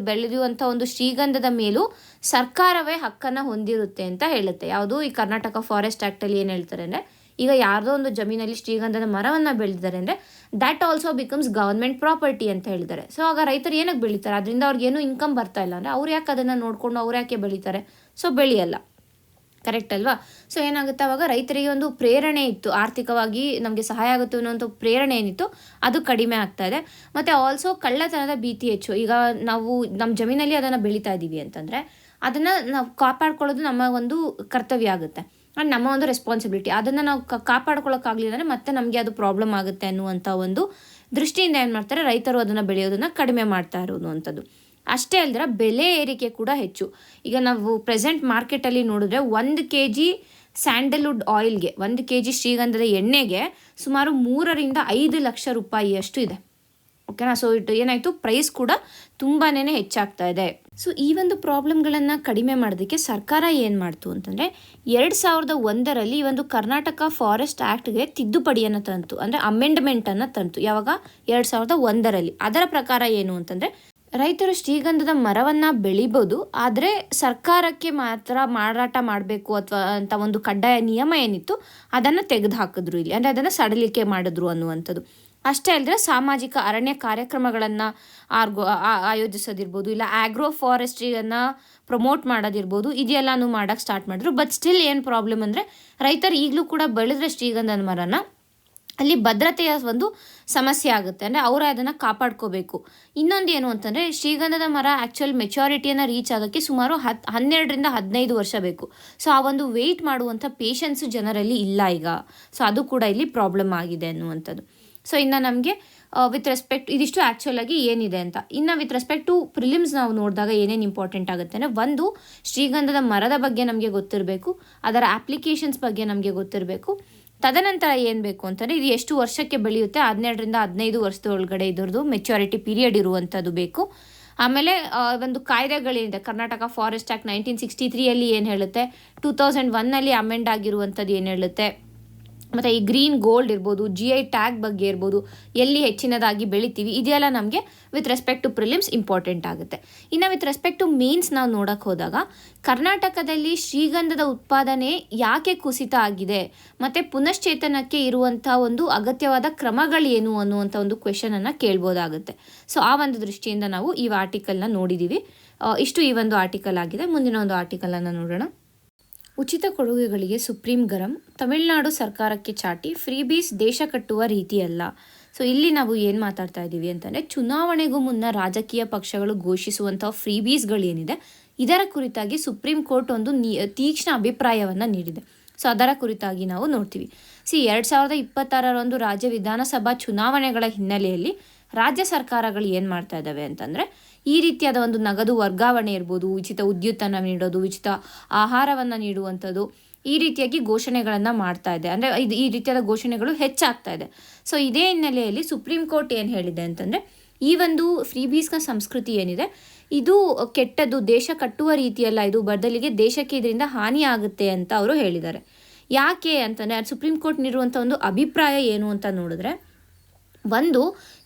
ಬೆಳೆಯುವಂಥ ಒಂದು ಶ್ರೀಗಂಧದ ಮೇಲೂ ಸರ್ಕಾರವೇ ಹಕ್ಕನ್ನು ಹೊಂದಿರುತ್ತೆ ಅಂತ ಹೇಳುತ್ತೆ. ಯಾವುದು ಈ ಕರ್ನಾಟಕ ಫಾರೆಸ್ಟ್ ಆ್ಯಕ್ಟಲ್ಲಿ ಏನು ಹೇಳ್ತಾರೆ ಅಂದರೆ, ಈಗ ಯಾರ್ದೋ ಒಂದು ಜಮೀನಲ್ಲಿ ಶ್ರೀಗಂಧದ ಮರವನ್ನು ಬೆಳೆದಿದ್ದಾರೆ ಅಂದರೆ that also becomes government property ಅಂತ ಹೇಳಿದ್ದಾರೆ. ಸೊ ಆಗ ರೈತರು ಏನಕ್ಕೆ ಬೆಳೀತಾರೆ, ಅದರಿಂದ ಅವ್ರಿಗೇನು ಇನ್ಕಮ್ ಬರ್ತಾ ಇಲ್ಲ ಅಂದರೆ ಅವ್ರು ಯಾಕೆ ಅದನ್ನು ನೋಡಿಕೊಂಡು ಅವ್ರು ಯಾಕೆ ಬೆಳೀತಾರೆ? ಸೊ ಬೆಳೆಯಲ್ಲ, ಕರೆಕ್ಟ್ ಅಲ್ವಾ? ಸೊ ಏನಾಗುತ್ತೆ, ಅವಾಗ ರೈತರಿಗೆ ಒಂದು ಪ್ರೇರಣೆ ಇತ್ತು, ಆರ್ಥಿಕವಾಗಿ ನಮಗೆ ಸಹಾಯ ಆಗುತ್ತೆ ಅನ್ನೋಂಥ ಪ್ರೇರಣೆ ಏನಿತ್ತು ಅದು ಕಡಿಮೆ ಆಗ್ತಾ ಇದೆ. ಮತ್ತು ಆಲ್ಸೋ ಕಳ್ಳತನದ ಭೀತಿ ಹೆಚ್ಚು. ಈಗ ನಾವು ನಮ್ಮ ಜಮೀನಲ್ಲಿ ಅದನ್ನು ಬೆಳೀತಾ ಇದ್ದೀವಿ ಅಂತಂದರೆ ಅದನ್ನು ನಾವು ಕಾಪಾಡ್ಕೊಳ್ಳೋದು ನಮ್ಮ ಒಂದು ಕರ್ತವ್ಯ ಆಗುತ್ತೆ, ಆ್ಯಂಡ್ ನಮ್ಮ ಒಂದು ರೆಸ್ಪಾನ್ಸಿಬಿಲಿಟಿ. ಅದನ್ನು ನಾವು ಕಾಪಾಡ್ಕೊಳ್ಳೋಕ್ಕಾಗಲಿಲ್ಲ ಅಂದರೆ ಮತ್ತೆ ನಮಗೆ ಅದು ಪ್ರಾಬ್ಲಮ್ ಆಗುತ್ತೆ ಅನ್ನುವಂಥ ಒಂದು ದೃಷ್ಟಿಯಿಂದ ಏನು ಮಾಡ್ತಾರೆ, ರೈತರು ಅದನ್ನು ಬೆಳೆಯೋದನ್ನು ಕಡಿಮೆ ಮಾಡ್ತಾ ಇರೋದು ಅಂಥದ್ದು. ಅಷ್ಟೇ ಅಲ್ಲದೆ ಬೆಲೆ ಏರಿಕೆ ಕೂಡ ಹೆಚ್ಚು. ಈಗ ನಾವು ಪ್ರೆಸೆಂಟ್ ಮಾರ್ಕೆಟಲ್ಲಿ ನೋಡಿದ್ರೆ 1 kg ಸ್ಯಾಂಡಲ್ವುಡ್ ಆಯಿಲ್ಗೆ, 1 kg ಶ್ರೀಗಂಧದ ಎಣ್ಣೆಗೆ ಸುಮಾರು 3 to 5 ಲಕ್ಷ ರೂಪಾಯಿಯಷ್ಟು ಇದೆ. ಓಕೆನಾ? ಸೊ ಏನಾಯಿತು, ಪ್ರೈಸ್ ಕೂಡ ತುಂಬಾ ಹೆಚ್ಚಾಗ್ತಾ ಇದೆ. ಸೊ ಈ ಒಂದು ಪ್ರಾಬ್ಲಮ್ಗಳನ್ನು ಕಡಿಮೆ ಮಾಡೋದಕ್ಕೆ ಸರ್ಕಾರ ಏನು ಮಾಡ್ತು ಅಂತಂದರೆ, 2001 ಈ ಒಂದು ಕರ್ನಾಟಕ ಫಾರೆಸ್ಟ್ ಆ್ಯಕ್ಟ್ಗೆ ತಿದ್ದುಪಡಿಯನ್ನು ತಂತು, ಅಂದರೆ ಅಮೆಂಡ್ಮೆಂಟನ್ನು ತಂತು. ಯಾವಾಗ? 2001. ಅದರ ಪ್ರಕಾರ ಏನು ಅಂತಂದರೆ, ರೈತರು ಶ್ರೀಗಂಧದ ಮರವನ್ನು ಬೆಳಿಬೋದು, ಆದರೆ ಸರ್ಕಾರಕ್ಕೆ ಮಾತ್ರ ಮಾರಾಟ ಮಾಡಬೇಕು ಅಥವಾ ಅಂತ ಒಂದು ಕಡ್ಡಾಯ ನಿಯಮ ಏನಿತ್ತು ಅದನ್ನು ತೆಗೆದು ಹಾಕಿದ್ರು ಇಲ್ಲಿ, ಅಂದರೆ ಅದನ್ನು ಸಡಿಲಿಕೆ ಮಾಡಿದ್ರು ಅನ್ನುವಂಥದ್ದು. ಅಷ್ಟೇ ಅಲ್ಲದೆ ಸಾಮಾಜಿಕ ಅರಣ್ಯ ಕಾರ್ಯಕ್ರಮಗಳನ್ನು ಆಯೋಜಿಸೋದಿರ್ಬೋದು, ಇಲ್ಲ ಆಗ್ರೋ ಫಾರೆಸ್ಟ್ರಿಯನ್ನು ಪ್ರಮೋಟ್ ಮಾಡೋದಿರ್ಬೋದು, ಇದೆಲ್ಲನೂ ಮಾಡೋಕ್ಕೆ ಸ್ಟಾರ್ಟ್ ಮಾಡಿದ್ರು. ಬಟ್ ಸ್ಟಿಲ್ ಏನು ಪ್ರಾಬ್ಲಮ್ ಅಂದರೆ, ರೈತರು ಈಗಲೂ ಕೂಡ ಬೆಳೆದ್ರೆ ಶ್ರೀಗಂಧದ ಮರನ ಅಲ್ಲಿ ಭದ್ರತೆಯ ಒಂದು ಸಮಸ್ಯೆ ಆಗುತ್ತೆ, ಅಂದರೆ ಅವರೇ ಅದನ್ನು ಕಾಪಾಡ್ಕೋಬೇಕು. ಇನ್ನೊಂದು ಏನು ಅಂತಂದರೆ, ಶ್ರೀಗಂಧದ ಮರ ಆ್ಯಕ್ಚುಯಲ್ ಮೆಚ್ಯೂರಿಟಿಯನ್ನು ರೀಚ್ ಆಗೋಕ್ಕೆ ಸುಮಾರು 12 to 15 ವರ್ಷ ಬೇಕು. ಸೊ ಆ ಒಂದು ವೆಯ್ಟ್ ಮಾಡುವಂಥ ಪೇಷನ್ಸು ಜನರಲ್ಲಿ ಇಲ್ಲ ಈಗ. ಸೊ ಅದು ಕೂಡ ಇಲ್ಲಿ ಪ್ರಾಬ್ಲಮ್ ಆಗಿದೆ ಅನ್ನುವಂಥದ್ದು. ಸೊ ಇನ್ನು ನಮಗೆ ವಿತ್ ರೆಸ್ಪೆಕ್ಟ್ ಇದಿಷ್ಟು ಆ್ಯಕ್ಚುಲಾಗಿ ಏನಿದೆ ಅಂತ. ಇನ್ನು ವಿತ್ ರೆಸ್ಪೆಕ್ಟ್ ಟು ಪ್ರಿಲಿಮ್ಸ್ ನಾವು ನೋಡಿದಾಗ ಏನೇನು ಇಂಪಾರ್ಟೆಂಟ್ ಆಗುತ್ತೆ ಅಂದರೆ, ಒಂದು ಶ್ರೀಗಂಧದ ಮರದ ಬಗ್ಗೆ ನಮಗೆ ಗೊತ್ತಿರಬೇಕು, ಅದರ ಅಪ್ಲಿಕೇಶನ್ಸ್ ಬಗ್ಗೆ ನಮಗೆ ಗೊತ್ತಿರಬೇಕು. ತದನಂತರ ಏನು ಬೇಕು ಅಂತಂದರೆ, ಇದು ಎಷ್ಟು ವರ್ಷಕ್ಕೆ ಬೆಳೆಯುತ್ತೆ, 12 to 15 ವರ್ಷದ ಒಳಗಡೆ ಇದರದ್ದು ಮೆಚ್ಯೂರಿಟಿ ಪೀರಿಯಡ್ ಇರುವಂಥದ್ದು ಬೇಕು. ಆಮೇಲೆ ಒಂದು ಕಾಯ್ದೆಗಳೇನಿದೆ, ಕರ್ನಾಟಕ ಫಾರೆಸ್ಟ್ ಆ್ಯಕ್ಟ್ 1963 ಏನು ಹೇಳುತ್ತೆ, 2001 ಅಮೆಂಡ್ ಆಗಿರುವಂಥದ್ದು ಏನು ಹೇಳುತ್ತೆ, ಮತ್ತು ಈ ಗ್ರೀನ್ ಗೋಲ್ಡ್ ಇರ್ಬೋದು, GI ಟ್ಯಾಗ್ ಬಗ್ಗೆ ಇರ್ಬೋದು, ಎಲ್ಲಿ ಹೆಚ್ಚಿನದಾಗಿ ಬೆಳಿತೀವಿ, ಇದೆಲ್ಲ ನಮಗೆ with respect to prelims important ಆಗುತ್ತೆ. ಇನ್ನು ವಿತ್ ರೆಸ್ಪೆಕ್ಟ್ ಟು ಮೇನ್ಸ್ ನಾವು ನೋಡೋಕ್ಕೆ ಹೋದಾಗ, ಕರ್ನಾಟಕದಲ್ಲಿ ಶ್ರೀಗಂಧದ ಉತ್ಪಾದನೆ ಯಾಕೆ ಕುಸಿತ ಆಗಿದೆ ಮತ್ತು ಪುನಶ್ಚೇತನಕ್ಕೆ ಇರುವಂಥ ಒಂದು ಅಗತ್ಯವಾದ ಕ್ರಮಗಳೇನು ಅನ್ನುವಂಥ ಒಂದು ಕ್ವೆಶನನ್ನು ಕೇಳ್ಬೋದಾಗುತ್ತೆ. ಸೊ ಆ ಒಂದು ದೃಷ್ಟಿಯಿಂದ ನಾವು ಈ ಆರ್ಟಿಕಲ್ನ ನೋಡಿದ್ದೀವಿ. ಇಷ್ಟು ಈ ಒಂದು ಆರ್ಟಿಕಲ್ ಆಗಿದೆ. ಮುಂದಿನ ಒಂದು ಆರ್ಟಿಕಲನ್ನು ನೋಡೋಣ. ಉಚಿತ ಕೊಡುಗೆಗಳಿಗೆ ಸುಪ್ರೀಂ ಗರಂ, ತಮಿಳುನಾಡು ಸರ್ಕಾರಕ್ಕೆ ಚಾಟಿ, ಫ್ರೀಬೀಸ್ ದೇಶ ಕಟ್ಟುವ ರೀತಿಯಲ್ಲ. ಸೊ ಇಲ್ಲಿ ನಾವು ಏನು ಮಾತಾಡ್ತಾ ಇದ್ದೀವಿ ಅಂತಂದರೆ, ಚುನಾವಣೆಗೂ ಮುನ್ನ ರಾಜಕೀಯ ಪಕ್ಷಗಳು ಘೋಷಿಸುವಂಥ ಫ್ರೀಬೀಸ್ಗಳೇನಿದೆ ಇದರ ಕುರಿತಾಗಿ ಸುಪ್ರೀಂ ಕೋರ್ಟ್ ಒಂದು ತೀಕ್ಷ್ಣ ಅಭಿಪ್ರಾಯವನ್ನು ನೀಡಿದೆ. ಸೊ ಅದರ ಕುರಿತಾಗಿ ನಾವು ನೋಡ್ತೀವಿ. 2026 ರಾಜ್ಯ ವಿಧಾನಸಭಾ ಚುನಾವಣೆಗಳ ಹಿನ್ನೆಲೆಯಲ್ಲಿ ರಾಜ್ಯ ಸರ್ಕಾರಗಳು ಏನು ಮಾಡ್ತಾ ಇದ್ದಾವೆ ಅಂತಂದರೆ, ಈ ರೀತಿಯಾದ ಒಂದು ನಗದು ವರ್ಗಾವಣೆ ಇರ್ಬೋದು, ಉಚಿತ ವಿದ್ಯುತ್ತನ್ನು ನೀಡೋದು, ಉಚಿತ ಆಹಾರವನ್ನು ನೀಡುವಂಥದ್ದು, ಈ ರೀತಿಯಾಗಿ ಘೋಷಣೆಗಳನ್ನು ಮಾಡ್ತಾ ಇದೆ. ಅಂದರೆ ಈ ರೀತಿಯಾದ ಘೋಷಣೆಗಳು ಹೆಚ್ಚಾಗ್ತಾ ಇದೆ. ಸೊ ಇದೇ ಹಿನ್ನೆಲೆಯಲ್ಲಿ ಸುಪ್ರೀಂ ಕೋರ್ಟ್ ಏನು ಹೇಳಿದೆ ಅಂತಂದರೆ, ಈ ಒಂದು ಫ್ರೀಬೀಸ್ನ ಸಂಸ್ಕೃತಿ ಏನಿದೆ ಇದು ಕೆಟ್ಟದ್ದು, ದೇಶ ಕಟ್ಟುವ ರೀತಿಯಲ್ಲ, ಇದು ಬದಲಿಗೆ ದೇಶಕ್ಕೆ ಇದರಿಂದ ಹಾನಿ ಆಗುತ್ತೆ ಅಂತ ಅವರು ಹೇಳಿದ್ದಾರೆ. ಯಾಕೆ ಅಂತಂದರೆ, ಸುಪ್ರೀಂ ಕೋರ್ಟ್ ನೀಡುವಂಥ ಒಂದು ಅಭಿಪ್ರಾಯ ಏನು ಅಂತ ನೋಡಿದ್ರೆ, ಒಂದು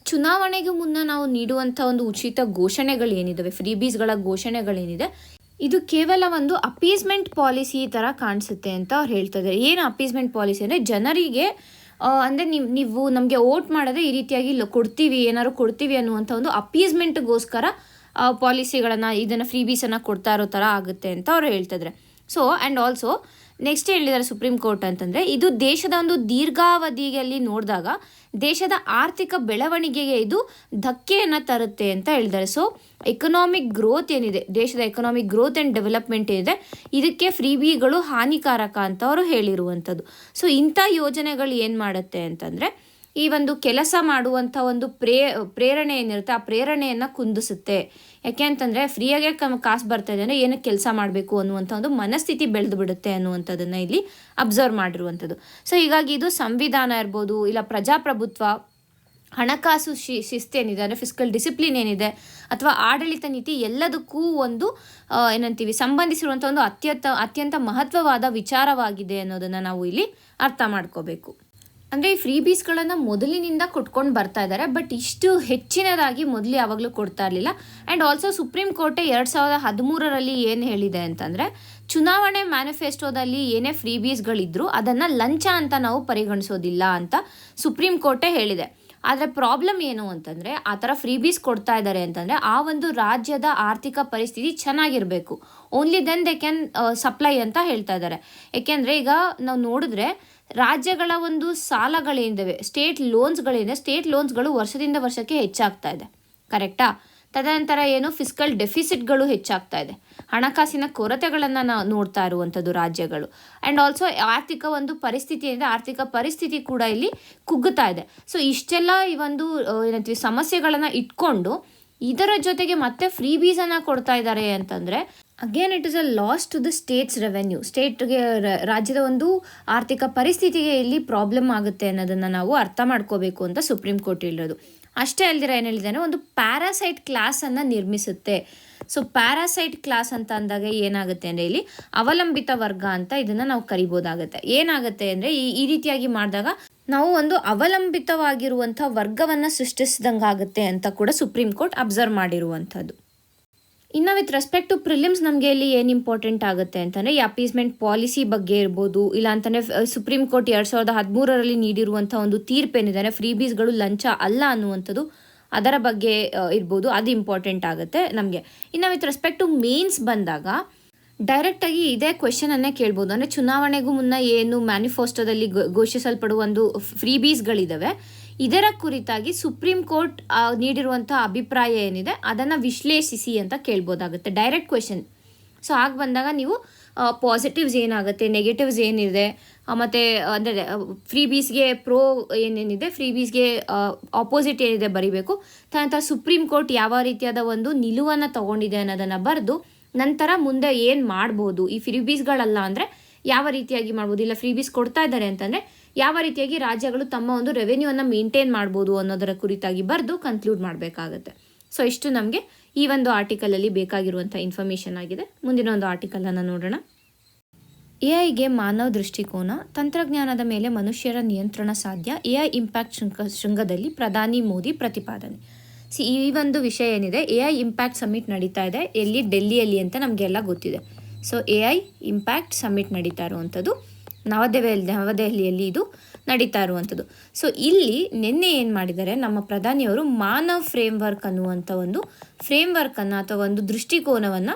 ಚುನಾವಣೆಗೂ ಮುನ್ನ ನಾವು ನೀಡುವಂಥ ಒಂದು ಉಚಿತ ಘೋಷಣೆಗಳೇನಿದ್ದಾವೆ, ಫ್ರೀಬೀಸ್ಗಳ ಘೋಷಣೆಗಳೇನಿದೆ, ಇದು ಕೇವಲ ಒಂದು ಅಪೀಸ್ಮೆಂಟ್ ಪಾಲಿಸಿ ಥರ ಕಾಣಿಸುತ್ತೆ ಅಂತ ಅವ್ರು ಹೇಳ್ತಾ ಇದ್ದಾರೆ. ಏನು ಅಪೀಸ್ಮೆಂಟ್ ಪಾಲಿಸಿ ಅಂದರೆ, ಜನರಿಗೆ ಅಂದರೆ ನೀವು ನಮಗೆ ವೋಟ್ ಮಾಡಿದ್ರೆ ಈ ರೀತಿಯಾಗಿ ಕೊಡ್ತೀವಿ, ಏನಾದ್ರು ಕೊಡ್ತೀವಿ ಅನ್ನುವಂಥ ಒಂದು ಅಪೀಸ್ಮೆಂಟ್ಗೋಸ್ಕರ ಪಾಲಿಸಿಗಳನ್ನು, ಇದನ್ನು ಫ್ರೀ ಬೀಸನ್ನು ಕೊಡ್ತಾ ಇರೋ ಥರ ಆಗುತ್ತೆ ಅಂತ ಅವರು ಹೇಳ್ತಿದ್ರೆ. ಸೊ ಆ್ಯಂಡ್ ಆಲ್ಸೋ ನೆಕ್ಸ್ಟ್ ಹೇಳಿದ್ದಾರೆ ಸುಪ್ರೀಂ ಕೋರ್ಟ್ ಅಂತಂದರೆ, ಇದು ದೇಶದ ಒಂದು ದೀರ್ಘಾವಧಿಯಲ್ಲಿ ನೋಡಿದಾಗ ದೇಶದ ಆರ್ಥಿಕ ಬೆಳವಣಿಗೆಗೆ ಇದು ಧಕ್ಕೆಯನ್ನು ತರುತ್ತೆ ಅಂತ ಹೇಳಿದ್ದಾರೆ. ಸೊ ಎಕನಾಮಿಕ್ ಗ್ರೋತ್ ಏನಿದೆ, ದೇಶದ ಎಕನಾಮಿಕ್ ಗ್ರೋತ್ ಆ್ಯಂಡ್ ಡೆವಲಪ್ಮೆಂಟ್ ಏನಿದೆ, ಇದಕ್ಕೆ ಫ್ರೀಬಿಗಳು ಹಾನಿಕಾರಕ ಅಂತ ಅವರು ಹೇಳಿರುವಂಥದ್ದು. ಸೊ ಇಂಥ ಯೋಜನೆಗಳು ಏನು ಮಾಡುತ್ತೆ ಅಂತಂದರೆ, ಈ ಒಂದು ಕೆಲಸ ಮಾಡುವಂಥ ಒಂದು ಪ್ರೇರಣೆ ಏನಿರುತ್ತೆ ಆ ಪ್ರೇರಣೆಯನ್ನು ಕುಂದಿಸುತ್ತೆ. ಯಾಕೆ ಅಂತಂದರೆ ಫ್ರೀಯಾಗೆ ಕಾಸು ಬರ್ತಾ ಇದೆ ಅಂದರೆ ಏನಕ್ಕೆ ಕೆಲಸ ಮಾಡಬೇಕು ಅನ್ನುವಂಥ ಒಂದು ಮನಸ್ಥಿತಿ ಬೆಳೆದು ಬಿಡುತ್ತೆ ಅನ್ನುವಂಥದ್ದನ್ನು ಇಲ್ಲಿ ಅಬ್ಸರ್ವ್ ಮಾಡಿರುವಂಥದ್ದು. ಸೊ ಹೀಗಾಗಿ ಇದು ಸಂವಿಧಾನ ಇರ್ಬೋದು, ಇಲ್ಲ ಪ್ರಜಾಪ್ರಭುತ್ವ, ಹಣಕಾಸು ಶಿಸ್ತೇನಿದೆ ಅಂದರೆ ಫಿಸ್ಕಲ್ ಡಿಸಿಪ್ಲಿನ್ ಏನಿದೆ, ಅಥವಾ ಆಡಳಿತ ನೀತಿ, ಎಲ್ಲದಕ್ಕೂ ಒಂದು ಏನಂತೀವಿ ಸಂಬಂಧಿಸಿರುವಂಥ ಒಂದು ಅತ್ಯಂತ ಮಹತ್ವವಾದ ವಿಚಾರವಾಗಿದೆ ಅನ್ನೋದನ್ನು ನಾವು ಇಲ್ಲಿ ಅರ್ಥ ಮಾಡ್ಕೋಬೇಕು. ಅಂದರೆ ಈ ಫ್ರೀ ಬೀಸ್ಗಳನ್ನು ಮೊದಲಿನಿಂದ ಕೊಟ್ಕೊಂಡು ಬರ್ತಾ ಇದ್ದಾರೆ, ಬಟ್ ಇಷ್ಟು ಹೆಚ್ಚಿನದಾಗಿ ಮೊದಲು ಯಾವಾಗಲೂ ಕೊಡ್ತಾ ಇರಲಿಲ್ಲ. ಆ್ಯಂಡ್ ಆಲ್ಸೋ ಸುಪ್ರೀಂ ಕೋರ್ಟೇ 2013ರಲ್ಲಿ ಏನು ಹೇಳಿದೆ ಅಂತಂದರೆ, ಚುನಾವಣೆ ಮ್ಯಾನಿಫೆಸ್ಟೋದಲ್ಲಿ ಏನೇ ಫ್ರೀ ಬೀಸ್ಗಳಿದ್ರೂ ಅದನ್ನು ಲಂಚ ಅಂತ ನಾವು ಪರಿಗಣಿಸೋದಿಲ್ಲ ಅಂತ ಸುಪ್ರೀಂ ಕೋರ್ಟೇ ಹೇಳಿದೆ. ಆದರೆ ಪ್ರಾಬ್ಲಮ್ ಏನು ಅಂತಂದರೆ, ಆ ಥರ ಫ್ರೀ ಬೀಸ್ ಕೊಡ್ತಾ ಇದ್ದಾರೆ ಅಂತಂದರೆ ಆ ಒಂದು ರಾಜ್ಯದ ಆರ್ಥಿಕ ಪರಿಸ್ಥಿತಿ ಚೆನ್ನಾಗಿರಬೇಕು, only then they can supply ಅಂತ ಹೇಳ್ತಾ ಇದ್ದಾರೆ. ಏಕೆಂದರೆ ಈಗ ನಾವು ನೋಡಿದ್ರೆ ರಾಜ್ಯಗಳ ಒಂದು ಸಾಲಗಳೇನಿದ್ದಾವೆ, ಸ್ಟೇಟ್ ಲೋನ್ಸ್ಗಳು ವರ್ಷದಿಂದ ವರ್ಷಕ್ಕೆ ಹೆಚ್ಚಾಗ್ತಾ ಇದೆ, ಕರೆಕ್ಟಾ? ತದನಂತರ ಏನು ಫಿಸ್ಕಲ್ ಡೆಫಿಸಿಟ್ಗಳು ಹೆಚ್ಚಾಗ್ತಾ ಇದೆ, ಹಣಕಾಸಿನ ಕೊರತೆಗಳನ್ನು ನಾವು ನೋಡ್ತಾ ಇರುವಂಥದ್ದು ರಾಜ್ಯಗಳು. ಆ್ಯಂಡ್ ಆಲ್ಸೋ ಆರ್ಥಿಕ ಒಂದು ಪರಿಸ್ಥಿತಿ ಏನಿದೆ, ಆರ್ಥಿಕ ಪರಿಸ್ಥಿತಿ ಕೂಡ ಇಲ್ಲಿ ಕುಗ್ಗುತ್ತಾ ಇದೆ. ಸೊ ಇಷ್ಟೆಲ್ಲ ಈ ಒಂದು ಏನಂತೀವಿ ಸಮಸ್ಯೆಗಳನ್ನು ಇಟ್ಕೊಂಡು ಇದರ ಜೊತೆಗೆ ಮತ್ತೆ ಫ್ರೀ ಬೀಸನ್ನು ಕೊಡ್ತಾ ಇದ್ದಾರೆ ಅಂತಂದರೆ, again it is a loss to the states revenue. ಸ್ಟೇಟ್ಗೆ, ರಾಜ್ಯದ ಒಂದು ಆರ್ಥಿಕ ಪರಿಸ್ಥಿತಿಗೆ ಇಲ್ಲಿ ಪ್ರಾಬ್ಲಮ್ ಆಗುತ್ತೆ ಅನ್ನೋದನ್ನು ನಾವು ಅರ್ಥ ಮಾಡ್ಕೋಬೇಕು ಅಂತ ಸುಪ್ರೀಂ ಕೋರ್ಟ್ ಹೇಳಿರೋದು. ಅಷ್ಟೇ ಅಲ್ದಿರ ಏನು ಹೇಳಿದ್ದಾನೆ, ಒಂದು ಪ್ಯಾರಾಸೈಟ್ ಕ್ಲಾಸನ್ನು ನಿರ್ಮಿಸುತ್ತೆ. ಸೊ ಪ್ಯಾರಾಸೈಟ್ ಕ್ಲಾಸ್ ಅಂತ ಅಂದಾಗ ಏನಾಗುತ್ತೆ ಅಂದರೆ ಇಲ್ಲಿ ಅವಲಂಬಿತ ವರ್ಗ ಅಂತ ಇದನ್ನು ನಾವು ಕರಿಬೋದಾಗುತ್ತೆ. ಏನಾಗುತ್ತೆ ಅಂದರೆ ಈ ರೀತಿಯಾಗಿ ಮಾಡಿದಾಗ ನಾವು ಒಂದು ಅವಲಂಬಿತವಾಗಿರುವಂಥ ವರ್ಗವನ್ನು ಸೃಷ್ಟಿಸಿದಂಗಾಗುತ್ತೆ ಅಂತ ಕೂಡ ಸುಪ್ರೀಂ ಕೋರ್ಟ್ ಅಬ್ಸರ್ವ್ ಮಾಡಿರುವಂಥದ್ದು. ಇನ್ನು ವಿತ್ ರೆಸ್ಪೆಕ್ಟ್ ಟು ಪ್ರಿಲಿಮ್ಸ್ ನಮಗೆ ಇಲ್ಲಿ ಏನು ಇಂಪಾರ್ಟೆಂಟ್ ಆಗುತ್ತೆ ಅಂತಂದರೆ, ಈ ಅಪೀಸ್ಮೆಂಟ್ ಪಾಲಿಸಿ ಬಗ್ಗೆ ಇರ್ಬೋದು, ಇಲ್ಲ ಅಂತಂದರೆ ಸುಪ್ರೀಂ ಕೋರ್ಟ್ 2013ರಲ್ಲಿ ನೀಡಿರುವಂಥ ಒಂದು ತೀರ್ಪೇನಿದೆ, ಫ್ರೀ ಬೀಸ್ಗಳು ಲಂಚ ಅಲ್ಲ ಅನ್ನುವಂಥದ್ದು, ಅದರ ಬಗ್ಗೆ ಇರ್ಬೋದು, ಅದು ಇಂಪಾರ್ಟೆಂಟ್ ಆಗುತ್ತೆ ನಮಗೆ. ಇನ್ನು ವಿತ್ ರೆಸ್ಪೆಕ್ಟ್ ಟು ಮೇನ್ಸ್ ಬಂದಾಗ ಡೈರೆಕ್ಟಾಗಿ ಇದೇ ಕ್ವೆಶನನ್ನೇ ಕೇಳ್ಬೋದು. ಅಂದರೆ ಚುನಾವಣೆಗೂ ಮುನ್ನ ಏನು ಮ್ಯಾನಿಫೆಸ್ಟೋದಲ್ಲಿ ಘೋಷಿಸಲ್ಪಡುವ ಒಂದು ಫ್ರೀ ಬೀಸ್ಗಳಿದ್ದಾವೆ, ಇದರ ಕುರಿತಾಗಿ ಸುಪ್ರೀಂ ಕೋರ್ಟ್ ನೀಡಿರುವಂಥ ಅಭಿಪ್ರಾಯ ಏನಿದೆ ಅದನ್ನು ವಿಶ್ಲೇಷಿಸಿ ಅಂತ ಕೇಳ್ಬೋದಾಗುತ್ತೆ, ಡೈರೆಕ್ಟ್ ಕ್ವೆಶನ್. ಸೊ ಹಾಗೆ ಬಂದಾಗ ನೀವು ಪಾಸಿಟಿವ್ಸ್ ಏನಾಗುತ್ತೆ, ನೆಗೆಟಿವ್ಸ್ ಏನಿದೆ, ಮತ್ತು ಅಂದರೆ ಫ್ರೀ ಬೀಸ್ಗೆ ಪ್ರೋ ಏನೇನಿದೆ, ಫ್ರೀ ಬೀಸ್ಗೆ ಆಪೋಸಿಟ್ ಏನಿದೆ ಬರೀಬೇಕು. ತದನಂತರ ಸುಪ್ರೀಂ ಕೋರ್ಟ್ ಯಾವ ರೀತಿಯಾದ ಒಂದು ನಿಲುವನ್ನು ತಗೊಂಡಿದೆ ಅನ್ನೋದನ್ನು ಬರೆದು ನಂತರ ಮುಂದೆ ಏನು ಮಾಡ್ಬೋದು, ಈ ಫ್ರೀ ಬೀಸ್ಗಳಲ್ಲ ಅಂದರೆ ಯಾವ ರೀತಿಯಾಗಿ ಮಾಡ್ಬೋದು, ಇಲ್ಲ ಫ್ರೀ ಬೀಸ್ ಕೊಡ್ತಾ ಇದ್ದಾರೆ ಅಂತಂದರೆ ಯಾವ ರೀತಿಯಾಗಿ ರಾಜ್ಯಗಳು ತಮ್ಮ ಒಂದು ರೆವೆನ್ಯೂವನ್ನು ಮೇಂಟೈನ್ ಮಾಡ್ಬೋದು ಅನ್ನೋದರ ಕುರಿತಾಗಿ ಬರೆದು ಕನ್ಕ್ಲೂಡ್ ಮಾಡಬೇಕಾಗತ್ತೆ. ಸೊ ಇಷ್ಟು ನಮಗೆ ಈ ಒಂದು ಆರ್ಟಿಕಲಲ್ಲಿ ಬೇಕಾಗಿರುವಂಥ ಇನ್ಫಾರ್ಮೇಷನ್ ಆಗಿದೆ. ಮುಂದಿನ ಒಂದು ಆರ್ಟಿಕಲನ್ನು ನೋಡೋಣ. ಎಐಗೆ ಮಾನವ ದೃಷ್ಟಿಕೋನ, ತಂತ್ರಜ್ಞಾನದ ಮೇಲೆ ಮನುಷ್ಯರ ನಿಯಂತ್ರಣ ಸಾಧ್ಯ, ಎಐ ಇಂಪ್ಯಾಕ್ಟ್ ಶೃಂಗದಲ್ಲಿ ಪ್ರಧಾನಿ ಮೋದಿ ಪ್ರತಿಪಾದನೆ. ಈ ಒಂದು ವಿಷಯ ಏನಿದೆ, ಎಐ ಇಂಪ್ಯಾಕ್ಟ್ ಸಮಿಟ್ ನಡೀತಾ ಇದೆ, ಎಲ್ಲಿ ಡೆಲ್ಲಿಯಲ್ಲಿ ಅಂತ ನಮಗೆಲ್ಲ ಗೊತ್ತಿದೆ. ಸೊ ಎಐ ಇಂಪ್ಯಾಕ್ಟ್ ಸಮಿಟ್ ನಡೀತಾ ಇರುವಂಥದ್ದು ನವದೆಹಲಿಯಲ್ಲಿ ಇದು ನಡೀತಾ ಇರುವಂಥದ್ದು. ಸೊ ಇಲ್ಲಿ ನಿನ್ನೆ ಏನು ಮಾಡಿದ್ದಾರೆ, ನಮ್ಮ ಪ್ರಧಾನಿಯವರು ಮಾನವ್ ಫ್ರೇಮ್ವರ್ಕ್ ಅನ್ನುವಂಥ ಒಂದು ಫ್ರೇಮ್ವರ್ಕನ್ನು ಅಥವಾ ಒಂದು ದೃಷ್ಟಿಕೋನವನ್ನು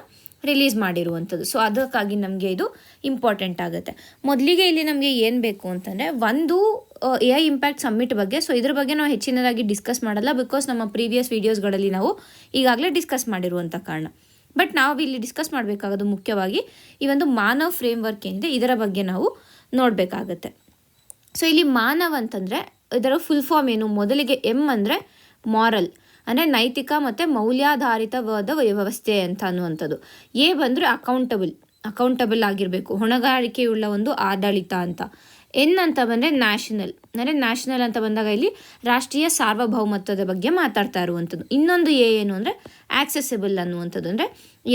ರಿಲೀಸ್ ಮಾಡಿರುವಂಥದ್ದು. ಸೊ ಅದಕ್ಕಾಗಿ ನಮಗೆ ಇದು ಇಂಪಾರ್ಟೆಂಟ್ ಆಗುತ್ತೆ. ಮೊದಲಿಗೆ ಇಲ್ಲಿ ನಮಗೆ ಏನು ಬೇಕು ಅಂತಂದರೆ, ಒಂದು ಎಐ ಇಂಪ್ಯಾಕ್ಟ್ ಸಮ್ಮಿಟ್ ಬಗ್ಗೆ. ಸೊ ಇದ್ರ ಬಗ್ಗೆ ನಾವು ಹೆಚ್ಚಿನದಾಗಿ ಡಿಸ್ಕಸ್ ಮಾಡಲ್ಲ, ಬಿಕಾಸ್ ನಮ್ಮ ಪ್ರೀವಿಯಸ್ ವೀಡಿಯೋಸ್ಗಳಲ್ಲಿ ನಾವು ಈಗಾಗಲೇ ಡಿಸ್ಕಸ್ ಮಾಡಿರುವಂಥ ಕಾರಣ. ಬಟ್ ನಾವು ಇಲ್ಲಿ ಡಿಸ್ಕಸ್ ಮಾಡಬೇಕಾಗೋದು ಮುಖ್ಯವಾಗಿ ಈ ಒಂದು ಮಾನವ್ ಫ್ರೇಮ್ವರ್ಕ್ ಏನಿದೆ ಇದರ ಬಗ್ಗೆ ನಾವು ನೋಡಬೇಕಾಗತ್ತೆ. ಸೊ ಇಲ್ಲಿ ಮಾನವ್ ಅಂತಂದರೆ ಇದರ ಫುಲ್ ಫಾರ್ಮ್ ಏನು, ಮೊದಲಿಗೆ ಎಮ್ ಅಂದರೆ ಮಾರಲ್, ಅಂದರೆ ನೈತಿಕ ಮತ್ತು ಮೌಲ್ಯಾಧಾರಿತವಾದ ವ್ಯವಸ್ಥೆ ಅಂತ ಅನ್ನುವಂಥದ್ದು. ಎ ಬಂದರೆ ಅಕೌಂಟಬಲ್ ಆಗಿರಬೇಕು, ಹೊಣೆಗಾರಿಕೆಯುಳ್ಳ ಒಂದು ಆಡಳಿತ ಅಂತ. ಎನ್ ಅಂತ ಬಂದರೆ ನ್ಯಾಷನಲ್ ಅಂತ ಬಂದಾಗ ಇಲ್ಲಿ ರಾಷ್ಟ್ರೀಯ ಸಾರ್ವಭೌಮತ್ವದ ಬಗ್ಗೆ ಮಾತಾಡ್ತಾ ಇರುವಂಥದ್ದು. ಇನ್ನೊಂದು ಏನು ಅಂದರೆ ಆಕ್ಸೆಸಿಬಲ್ ಅನ್ನುವಂಥದ್ದು, ಅಂದರೆ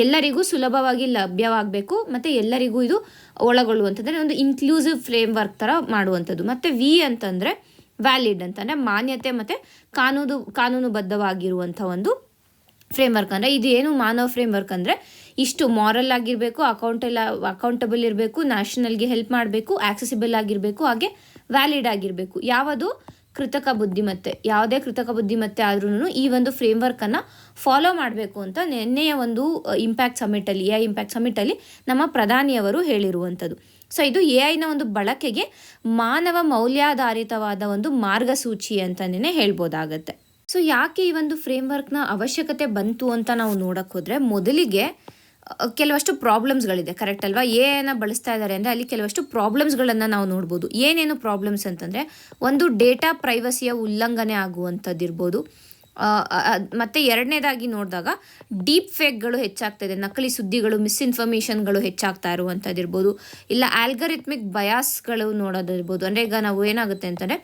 ಎಲ್ಲರಿಗೂ ಸುಲಭವಾಗಿ ಲಭ್ಯವಾಗಬೇಕು ಮತ್ತು ಎಲ್ಲರಿಗೂ ಇದು ಒಳಗೊಳ್ಳುವಂಥದ್ದು, ಒಂದು ಇನ್ಕ್ಲೂಸಿವ್ ಫ್ರೇಮ್ವರ್ಕ್ ಥರ ಮಾಡುವಂಥದ್ದು. ಮತ್ತು ವಿ ಅಂತಂದರೆ ವ್ಯಾಲಿಡ್ ಅಂತಂದರೆ ಮಾನ್ಯತೆ ಮತ್ತು ಕಾನೂನುಬದ್ಧವಾಗಿರುವಂಥ ಒಂದು ಫ್ರೇಮ್ವರ್ಕ್ ಅಂದರೆ ಇದು ಏನು ಮಾನವ ಫ್ರೇಮ್ವರ್ಕ್ ಅಂದರೆ ಇಷ್ಟು ಮಾರಲ್ ಆಗಿರಬೇಕು, ಅಕೌಂಟಬಲ್ ಇರಬೇಕು, ನ್ಯಾಷನಲ್ಗೆ ಹೆಲ್ಪ್ ಮಾಡಬೇಕು, ಆಕ್ಸೆಸಿಬಲ್ ಆಗಿರಬೇಕು, ಹಾಗೆ ವ್ಯಾಲಿಡ್ ಆಗಿರಬೇಕು. ಯಾವುದು ಕೃತಕ ಬುದ್ಧಿಮತ್ತೆ, ಯಾವುದೇ ಕೃತಕ ಬುದ್ಧಿಮತ್ತೆ ಆದ್ರೂ ಈ ಒಂದು ಫ್ರೇಮ್ವರ್ಕನ್ನು ಫಾಲೋ ಮಾಡಬೇಕು ಅಂತ ನಿನ್ನೆಯ ಒಂದು ಇಂಪ್ಯಾಕ್ಟ್ ಸಮಿಟಲ್ಲಿ ನಮ್ಮ ಪ್ರಧಾನಿಯವರು ಹೇಳಿರುವಂಥದ್ದು. ಸೊ ಇದು AI ನ ಒಂದು ಬಳಕೆಗೆ ಮಾನವ ಮೌಲ್ಯಾಧಾರಿತವಾದ ಒಂದು ಮಾರ್ಗಸೂಚಿ ಅಂತಲೇ ಹೇಳ್ಬೋದಾಗತ್ತೆ. ಸೊ ಯಾಕೆ ಈ ಒಂದು ಫ್ರೇಮ್ವರ್ಕ್ನ ಅವಶ್ಯಕತೆ ಬಂತು ಅಂತ ನಾವು ನೋಡೋಕ್ಕೆ ಹೋದರೆ, ಮೊದಲಿಗೆ ಕೆಲವಷ್ಟು ಪ್ರಾಬ್ಲಮ್ಸ್ಗಳಿದೆ, ಕರೆಕ್ಟ್ ಅಲ್ವಾ? ಏನ ಬಳಸ್ತಾ ಇದ್ದಾರೆ ಅಂದರೆ ಅಲ್ಲಿ ಕೆಲವಷ್ಟು ಪ್ರಾಬ್ಲಮ್ಸ್ಗಳನ್ನು ನಾವು ನೋಡ್ಬೋದು. ಏನೇನು ಪ್ರಾಬ್ಲಮ್ಸ್ ಅಂತಂದರೆ, ಒಂದು ಡೇಟಾ ಪ್ರೈವಸಿಯ ಉಲ್ಲಂಘನೆ ಆಗುವಂಥದ್ದಿರ್ಬೋದು. ಮತ್ತು ಎರಡನೇದಾಗಿ ನೋಡಿದಾಗ ಡೀಪ್ ಫೇಕ್ಗಳು ಹೆಚ್ಚಾಗ್ತಾಯಿದೆ, ನಕಲಿ ಸುದ್ದಿಗಳು, ಮಿಸ್ಇನ್ಫಾರ್ಮೇಷನ್ಗಳು ಹೆಚ್ಚಾಗ್ತಾ ಇರುವಂಥದ್ದಿರ್ಬೋದು. ಇಲ್ಲ ಆಲ್ಗರಿಥಮಿಕ್ ಬಯಾಸ್ಗಳು ನೋಡೋದಿರ್ಬೋದು. ಅಂದರೆ ಈಗ ನಾವು ಏನಾಗುತ್ತೆ ಅಂತಂದರೆ,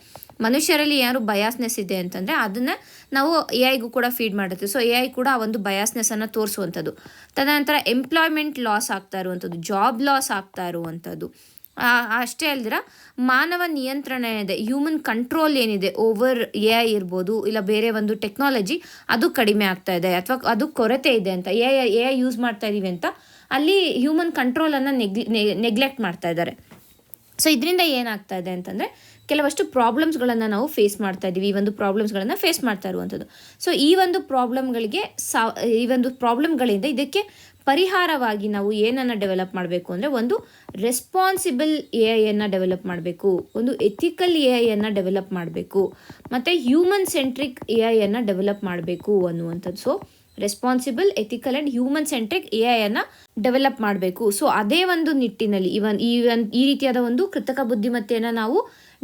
ಮನುಷ್ಯರಲ್ಲಿ ಏನಾದ್ರು ಬಯಾಸ್ನೆಸ್ ಇದೆ ಅಂತಂದರೆ ಅದನ್ನು ನಾವು AI ಕೂಡ ಫೀಡ್ ಮಾಡುತ್ತೆ. ಸೊ AI ಕೂಡ ಆ ಒಂದು ಬಯಾಸ್ನೆಸ್ಸನ್ನು ತೋರಿಸುವಂಥದ್ದು. ತದನಂತರ ಎಂಪ್ಲಾಯ್ಮೆಂಟ್ ಲಾಸ್ ಆಗ್ತಾ ಇರುವಂಥದ್ದು, ಜಾಬ್ ಲಾಸ್ ಆಗ್ತಾ ಇರುವಂಥದ್ದು. ಅಷ್ಟೇ ಅಲ್ದಿರ ಮಾನವ ನಿಯಂತ್ರಣ ಏನಿದೆ, ಹ್ಯೂಮನ್ ಕಂಟ್ರೋಲ್ ಏನಿದೆ ಓವರ್ AI ಇರ್ಬೋದು, ಇಲ್ಲ ಬೇರೆ ಒಂದು ಟೆಕ್ನಾಲಜಿ, ಅದು ಕಡಿಮೆ ಆಗ್ತಾ ಇದೆ ಅಥವಾ ಅದು ಕೊರತೆ ಇದೆ ಅಂತ AI ಯೂಸ್ ಮಾಡ್ತಾ ಇದ್ದೀವಿ ಅಂತ ಅಲ್ಲಿ ಹ್ಯೂಮನ್ ಕಂಟ್ರೋಲನ್ನು ನೆಗ್ಲೆಕ್ಟ್ ಮಾಡ್ತಾ ಇದ್ದಾರೆ. ಸೊ ಇದರಿಂದ ಏನಾಗ್ತಾ ಇದೆ ಅಂತಂದರೆ ಕೆಲವಷ್ಟು ಪ್ರಾಬ್ಲಮ್ಸ್ಗಳನ್ನು ನಾವು ಫೇಸ್ ಮಾಡ್ತಾ ಇದ್ದೀವಿ, ಈ ಒಂದು ಪ್ರಾಬ್ಲಮ್ಸ್ಗಳನ್ನು ಫೇಸ್ ಮಾಡ್ತಾ ಇರುವಂಥದ್ದು. ಸೊ ಈ ಒಂದು ಪ್ರಾಬ್ಲಮ್ಗಳಿಂದ ಇದಕ್ಕೆ ಪರಿಹಾರವಾಗಿ ನಾವು ಏನನ್ನು ಡೆವಲಪ್ ಮಾಡಬೇಕು ಅಂದರೆ, ಒಂದು ರೆಸ್ಪಾನ್ಸಿಬಲ್ AI ಡೆವಲಪ್ ಮಾಡಬೇಕು, ಒಂದು ಎಥಿಕಲ್ AI ಡೆವಲಪ್ ಮಾಡಬೇಕು, ಮತ್ತು ಹ್ಯೂಮನ್ ಸೆಂಟ್ರಿಕ್ AI ಡೆವಲಪ್ ಮಾಡಬೇಕು ಅನ್ನುವಂಥದ್ದು. So responsible, ethical and human centric AI develop ಮಾಡಬೇಕು. ಸೊ ಅದೇ ಒಂದು ನಿಟ್ಟಿನಲ್ಲಿ ಈ ರೀತಿಯಾದ ಒಂದು ಕೃತಕ ಬುದ್ಧಿಮತ್ತೆಯನ್ನು ನಾವು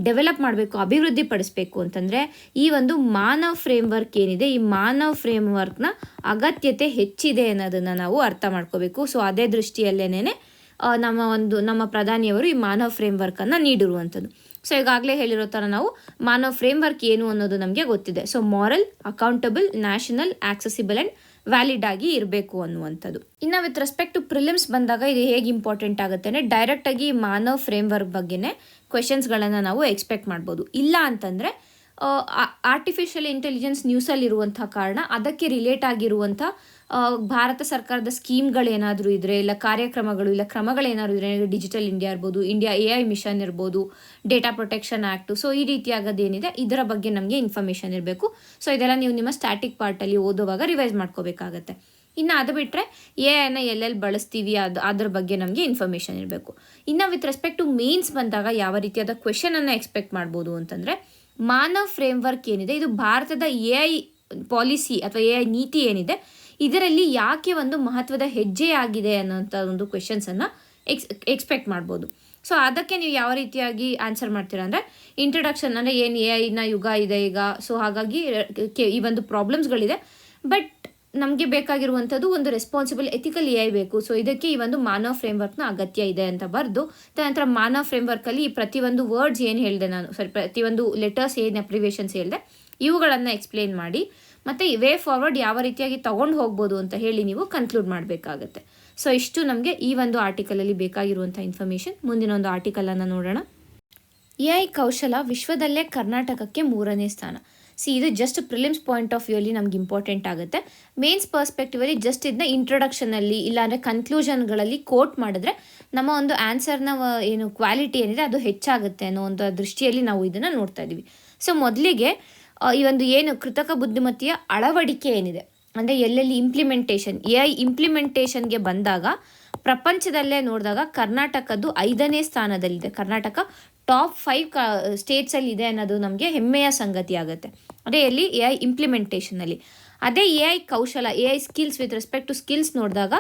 ಡೆವಲಪ್ ಮಾಡಬೇಕು, ಅಭಿವೃದ್ಧಿ ಪಡಿಸಬೇಕು ಅಂತಂದರೆ ಈ ಒಂದು ಮಾನವ್ ಫ್ರೇಮ್ವರ್ಕ್ ಏನಿದೆ, ಈ ಮಾನವ್ ಫ್ರೇಮ್ವರ್ಕ್ನ ಅಗತ್ಯತೆ ಹೆಚ್ಚಿದೆ ಅನ್ನೋದನ್ನು ನಾವು ಅರ್ಥ ಮಾಡ್ಕೋಬೇಕು. ಸೊ ಅದೇ ದೃಷ್ಟಿಯಲ್ಲೇನೆ ನಮ್ಮ ಪ್ರಧಾನಿಯವರು ಈ ಮಾನವ್ ಫ್ರೇಮ್ವರ್ಕನ್ನು ನೀಡಿರುವಂಥದ್ದು. ಸೊ ಈಗಾಗಲೇ ಹೇಳಿರೋ ಥರ ನಾವು ಮಾನವ್ ಫ್ರೇಮ್ವರ್ಕ್ ಏನು ಅನ್ನೋದು ನಮಗೆ ಗೊತ್ತಿದೆ. So moral, accountable, national, accessible and valid ಆಗಿ ಇರಬೇಕು ಅನ್ನುವಂಥದ್ದು. ಇನ್ನು ವಿತ್ ರೆಸ್ಪೆಕ್ಟ್ ಟು ಪ್ರಿಲಿಮ್ಸ್ ಬಂದಾಗ ಇದು ಹೇಗೆ ಇಂಪಾರ್ಟೆಂಟ್ ಆಗುತ್ತೆ ಅಂದರೆ, ಡೈರೆಕ್ಟಾಗಿ ಮಾನವ್ ಫ್ರೇಮ್ವರ್ಕ್ ಬಗ್ಗೆನೇ ಕ್ವೆಶನ್ಸ್ಗಳನ್ನು ನಾವು ಎಕ್ಸ್ಪೆಕ್ಟ್ ಮಾಡ್ಬೋದು. ಇಲ್ಲ ಅಂತಂದರೆ ಆರ್ಟಿಫಿಷಿಯಲ್ ಇಂಟೆಲಿಜೆನ್ಸ್ ನ್ಯೂಸಲ್ಲಿರುವಂಥ ಕಾರಣ ಅದಕ್ಕೆ ರಿಲೇಟ್ ಆಗಿರುವಂಥ ಭಾರತ ಸರ್ಕಾರದ ಸ್ಕೀಮ್ಗಳೇನಾದರೂ ಇದ್ದರೆ, ಇಲ್ಲ ಕಾರ್ಯಕ್ರಮಗಳು, ಇಲ್ಲ ಕ್ರಮಗಳೇನಾದರೂ ಇದ್ದರೆ, ಡಿಜಿಟಲ್ ಇಂಡಿಯಾ ಇರ್ಬೋದು, ಇಂಡಿಯಾ AI ಮಿಷನ್ ಇರ್ಬೋದು, ಡೇಟಾ ಪ್ರೊಟೆಕ್ಷನ್ ಆ್ಯಕ್ಟು, ಸೊ ಈ ರೀತಿಯಾಗದೇನಿದೆ ಇದರ ಬಗ್ಗೆ ನಮಗೆ ಇನ್ಫಾರ್ಮೇಷನ್ ಇರಬೇಕು. ಸೊ ಇದೆಲ್ಲ ನೀವು ನಿಮ್ಮ ಸ್ಟ್ಯಾಟಿಕ್ ಪಾರ್ಟಲ್ಲಿ ಓದುವಾಗ ರಿವೈಸ್ ಮಾಡ್ಕೋಬೇಕಾಗತ್ತೆ. ಇನ್ನು ಅದು ಬಿಟ್ಟರೆ AI ಎಲ್ಲೆಲ್ಲಿ ಬಳಸ್ತೀವಿ ಅದ್ರ ಬಗ್ಗೆ ನಮಗೆ ಇನ್ಫಾರ್ಮೇಷನ್ ಇರಬೇಕು. ಇನ್ನು ವಿತ್ ರೆಸ್ಪೆಕ್ಟ್ ಟು ಮೇನ್ಸ್ ಬಂದಾಗ ಯಾವ ರೀತಿಯಾದ ಕ್ವೆಶನನ್ನು ಎಕ್ಸ್ಪೆಕ್ಟ್ ಮಾಡ್ಬೋದು ಅಂತಂದರೆ, ಮಾನವ್ ಫ್ರೇಮ್ವರ್ಕ್ ಏನಿದೆ ಇದು ಭಾರತದ AI ಪಾಲಿಸಿ ಅಥವಾ AI ನೀತಿ ಏನಿದೆ ಇದರಲ್ಲಿ ಯಾಕೆ ಒಂದು ಮಹತ್ವದ ಹೆಜ್ಜೆ ಆಗಿದೆ ಅನ್ನೋಂಥ ಒಂದು ಕ್ವೆಶನ್ಸನ್ನು ಎಕ್ಸ್ಪೆಕ್ಟ್ ಮಾಡ್ಬೋದು. ಸೊ ಅದಕ್ಕೆ ನೀವು ಯಾವ ರೀತಿಯಾಗಿ ಆನ್ಸರ್ ಮಾಡ್ತೀರಾ ಅಂದರೆ, ಇಂಟ್ರಡಕ್ಷನ್ ಅಂದರೆ ಏನು AI ಯುಗ ಇದೆ ಈಗ, ಸೊ ಹಾಗಾಗಿ ಈ ಒಂದು ಪ್ರಾಬ್ಲಮ್ಸ್ಗಳಿದೆ, ಬಟ್ ನಮಗೆ ಬೇಕಾಗಿರುವಂಥದ್ದು ಒಂದು ರೆಸ್ಪಾನ್ಸಿಬಲ್ ಎಥಿಕಲ್ AI ಬೇಕು. ಸೊ ಇದಕ್ಕೆ ಈ ಒಂದು ಮಾನವ್ ಫ್ರೇಮ್ವರ್ಕ್ನ ಅಗತ್ಯ ಇದೆ ಅಂತ ಬರೆದು, ನಂತರ ಮಾನವ್ ಫ್ರೇಮ್ವರ್ಕಲ್ಲಿ ಈ ಪ್ರತಿಯೊಂದು ವರ್ಡ್ಸ್ ಏನು ಹೇಳಿದೆ ನಾನು, ಪ್ರತಿಯೊಂದು ಲೆಟರ್ಸ್ ಏನು ಅಬ್ರಿವೇಷನ್ಸ್ ಹೇಳಿದೆ ಇವುಗಳನ್ನು ಎಕ್ಸ್ಪ್ಲೇನ್ ಮಾಡಿ, ಮತ್ತು ವೇ ಫಾರ್ವರ್ಡ್ ಯಾವ ರೀತಿಯಾಗಿ ತೊಗೊಂಡು ಹೋಗ್ಬೋದು ಅಂತ ಹೇಳಿ ನೀವು ಕನ್ಕ್ಲೂಡ್ ಮಾಡಬೇಕಾಗತ್ತೆ. ಸೊ ಇಷ್ಟು ನಮಗೆ ಈ ಒಂದು ಆರ್ಟಿಕಲಲ್ಲಿ ಬೇಕಾಗಿರುವಂಥ ಇನ್ಫಾರ್ಮೇಷನ್. ಮುಂದಿನ ಒಂದು ಆರ್ಟಿಕಲನ್ನು ನೋಡೋಣ. AI ಕೌಶಲ ವಿಶ್ವದಲ್ಲೇ ಕರ್ನಾಟಕಕ್ಕೆ 3ನೇ ಸ್ಥಾನ. ಇದು ಜಸ್ಟ್ ಪ್ರಿಲಿಮ್ಸ್ ಪಾಯಿಂಟ್ ಆಫ್ ವ್ಯೂಲಿ ನಮ್ಗೆ ಇಂಪಾರ್ಟೆಂಟ್ ಆಗುತ್ತೆ. ಮೇನ್ಸ್ ಪರ್ಸ್ಪೆಕ್ಟಿವಲ್ಲಿ ಜಸ್ಟ್ ಇದನ್ನ ಇಂಟ್ರೊಡಕ್ಷನಲ್ಲಿ ಇಲ್ಲಾಂದರೆ ಕನ್ಕ್ಲೂಷನ್ಗಳಲ್ಲಿ ಕೋಟ್ ಮಾಡಿದ್ರೆ ನಮ್ಮ ಒಂದು ಆನ್ಸರ್ನ ಏನು ಕ್ವಾಲಿಟಿ ಏನಿದೆ ಅದು ಹೆಚ್ಚಾಗುತ್ತೆ ಅನ್ನೋ ಒಂದು ದೃಷ್ಟಿಯಲ್ಲಿ ನಾವು ಇದನ್ನು ನೋಡ್ತಾ ಇದ್ದೀವಿ. ಸೊ ಮೊದಲಿಗೆ ಈ ಒಂದು ಏನು ಕೃತಕ ಬುದ್ಧಿಮತ್ತೆಯ ಅಳವಡಿಕೆ ಏನಿದೆ ಅಂದರೆ ಎಲ್ಲೆಲ್ಲಿ ಇಂಪ್ಲಿಮೆಂಟೇಷನ್, AI ಇಂಪ್ಲಿಮೆಂಟೇಷನ್ಗೆ ಬಂದಾಗ ಪ್ರಪಂಚದಲ್ಲೇ ನೋಡಿದಾಗ ಕರ್ನಾಟಕದ್ದು 5ನೇ ಸ್ಥಾನದಲ್ಲಿದೆ. ಕರ್ನಾಟಕ ಟಾಪ್ 5 ಸ್ಟೇಟ್ಸಲ್ಲಿ ಇದೆ ಅನ್ನೋದು ನಮಗೆ ಹೆಮ್ಮೆಯ ಸಂಗತಿ ಆಗುತ್ತೆ. ಅದೇ ಎಲ್ಲಿ AI ಇಂಪ್ಲಿಮೆಂಟೇಷನಲ್ಲಿ. ಅದೇ AI ಕೌಶಲ, AI skills, with respect to skills ನೋಡಿದಾಗ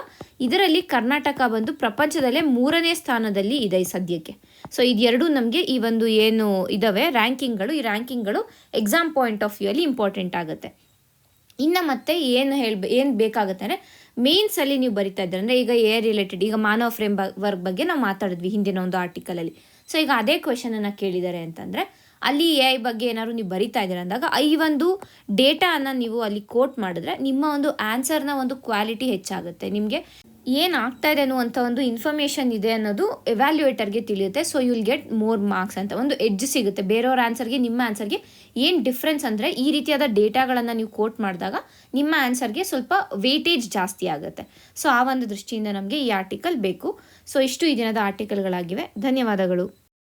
ಇದರಲ್ಲಿ ಕರ್ನಾಟಕ ಬಂದು ಪ್ರಪಂಚದಲ್ಲೇ 3ನೇ ಸ್ಥಾನದಲ್ಲಿ ಇದೆ ಈ ಸದ್ಯಕ್ಕೆ. ಸೊ ಇದೆರಡೂ ನಮಗೆ ಈ ಒಂದು ಏನು ಇದ್ದಾವೆ ರ್ಯಾಂಕಿಂಗ್ಗಳು, ಈ ರ್ಯಾಂಕಿಂಗ್ಗಳು ಎಕ್ಸಾಮ್ ಪಾಯಿಂಟ್ ಆಫ್ ವ್ಯೂ ಅಲ್ಲಿ ಇಂಪಾರ್ಟೆಂಟ್ ಆಗುತ್ತೆ. ಇನ್ನು ಮತ್ತೆ ಏನು ಬೇಕಾಗುತ್ತೆ ಅಂದರೆ, ಮೇನ್ಸಲ್ಲಿ ನೀವು ಬರಿತಾ ಇದ್ದಾರೆ ಅಂದರೆ ಈಗ AI ರಿಲೇಟೆಡ್, ಈಗ ಮಾನವ ಫ್ರೇಮ್ ವರ್ಕ್ ಬಗ್ಗೆ ನಾವು ಮಾತಾಡಿದ್ವಿ ಹಿಂದಿನ ಒಂದು ಆರ್ಟಿಕಲಲ್ಲಿ. ಸೊ ಈಗ ಅದೇ ಕ್ವೆಶನನ್ನು ಕೇಳಿದ್ದಾರೆ ಅಂತಂದರೆ ಅಲ್ಲಿ AI ಬಗ್ಗೆ ಏನಾದ್ರು ನೀವು ಬರಿತಾ ಇದ್ದೀರ ಅಂದಾಗ ಈ ಒಂದು ಡೇಟಾನ ನೀವು ಅಲ್ಲಿ ಕೋಟ್ ಮಾಡಿದ್ರೆ ನಿಮ್ಮ ಒಂದು ಆನ್ಸರ್ನ ಒಂದು ಕ್ವಾಲಿಟಿ ಹೆಚ್ಚಾಗುತ್ತೆ. ನಿಮಗೆ ಏನು ಆಗ್ತಾ ಇದೆ ಅನ್ನುವಂಥ ಒಂದು ಇನ್ಫಾರ್ಮೇಷನ್ ಇದೆ ಅನ್ನೋದು ಎವ್ಯಾಲ್ಯೂಯೇಟರ್ಗೆ ತಿಳಿಯುತ್ತೆ. So you will get more marks ಅಂತ ಒಂದು ಎಡ್ಜ್ ಸಿಗುತ್ತೆ. ಬೇರೆಯವ್ರ ಆನ್ಸರ್ಗೆ ನಿಮ್ಮ ಆನ್ಸರ್ಗೆ ಏನು ಡಿಫ್ರೆನ್ಸ್ ಅಂದರೆ ಈ ರೀತಿಯಾದ ಡೇಟಾಗಳನ್ನು ನೀವು ಕೋಟ್ ಮಾಡಿದಾಗ ನಿಮ್ಮ ಆನ್ಸರ್ಗೆ ಸ್ವಲ್ಪ ವೇಟೇಜ್ ಜಾಸ್ತಿ ಆಗುತ್ತೆ. ಸೊ ಆ ಒಂದು ದೃಷ್ಟಿಯಿಂದ ನಮಗೆ ಈ ಆರ್ಟಿಕಲ್ ಬೇಕು. ಸೊ ಇಷ್ಟು ಈ ದಿನದ ಆರ್ಟಿಕಲ್ಗಳಾಗಿವೆ. ಧನ್ಯವಾದಗಳು.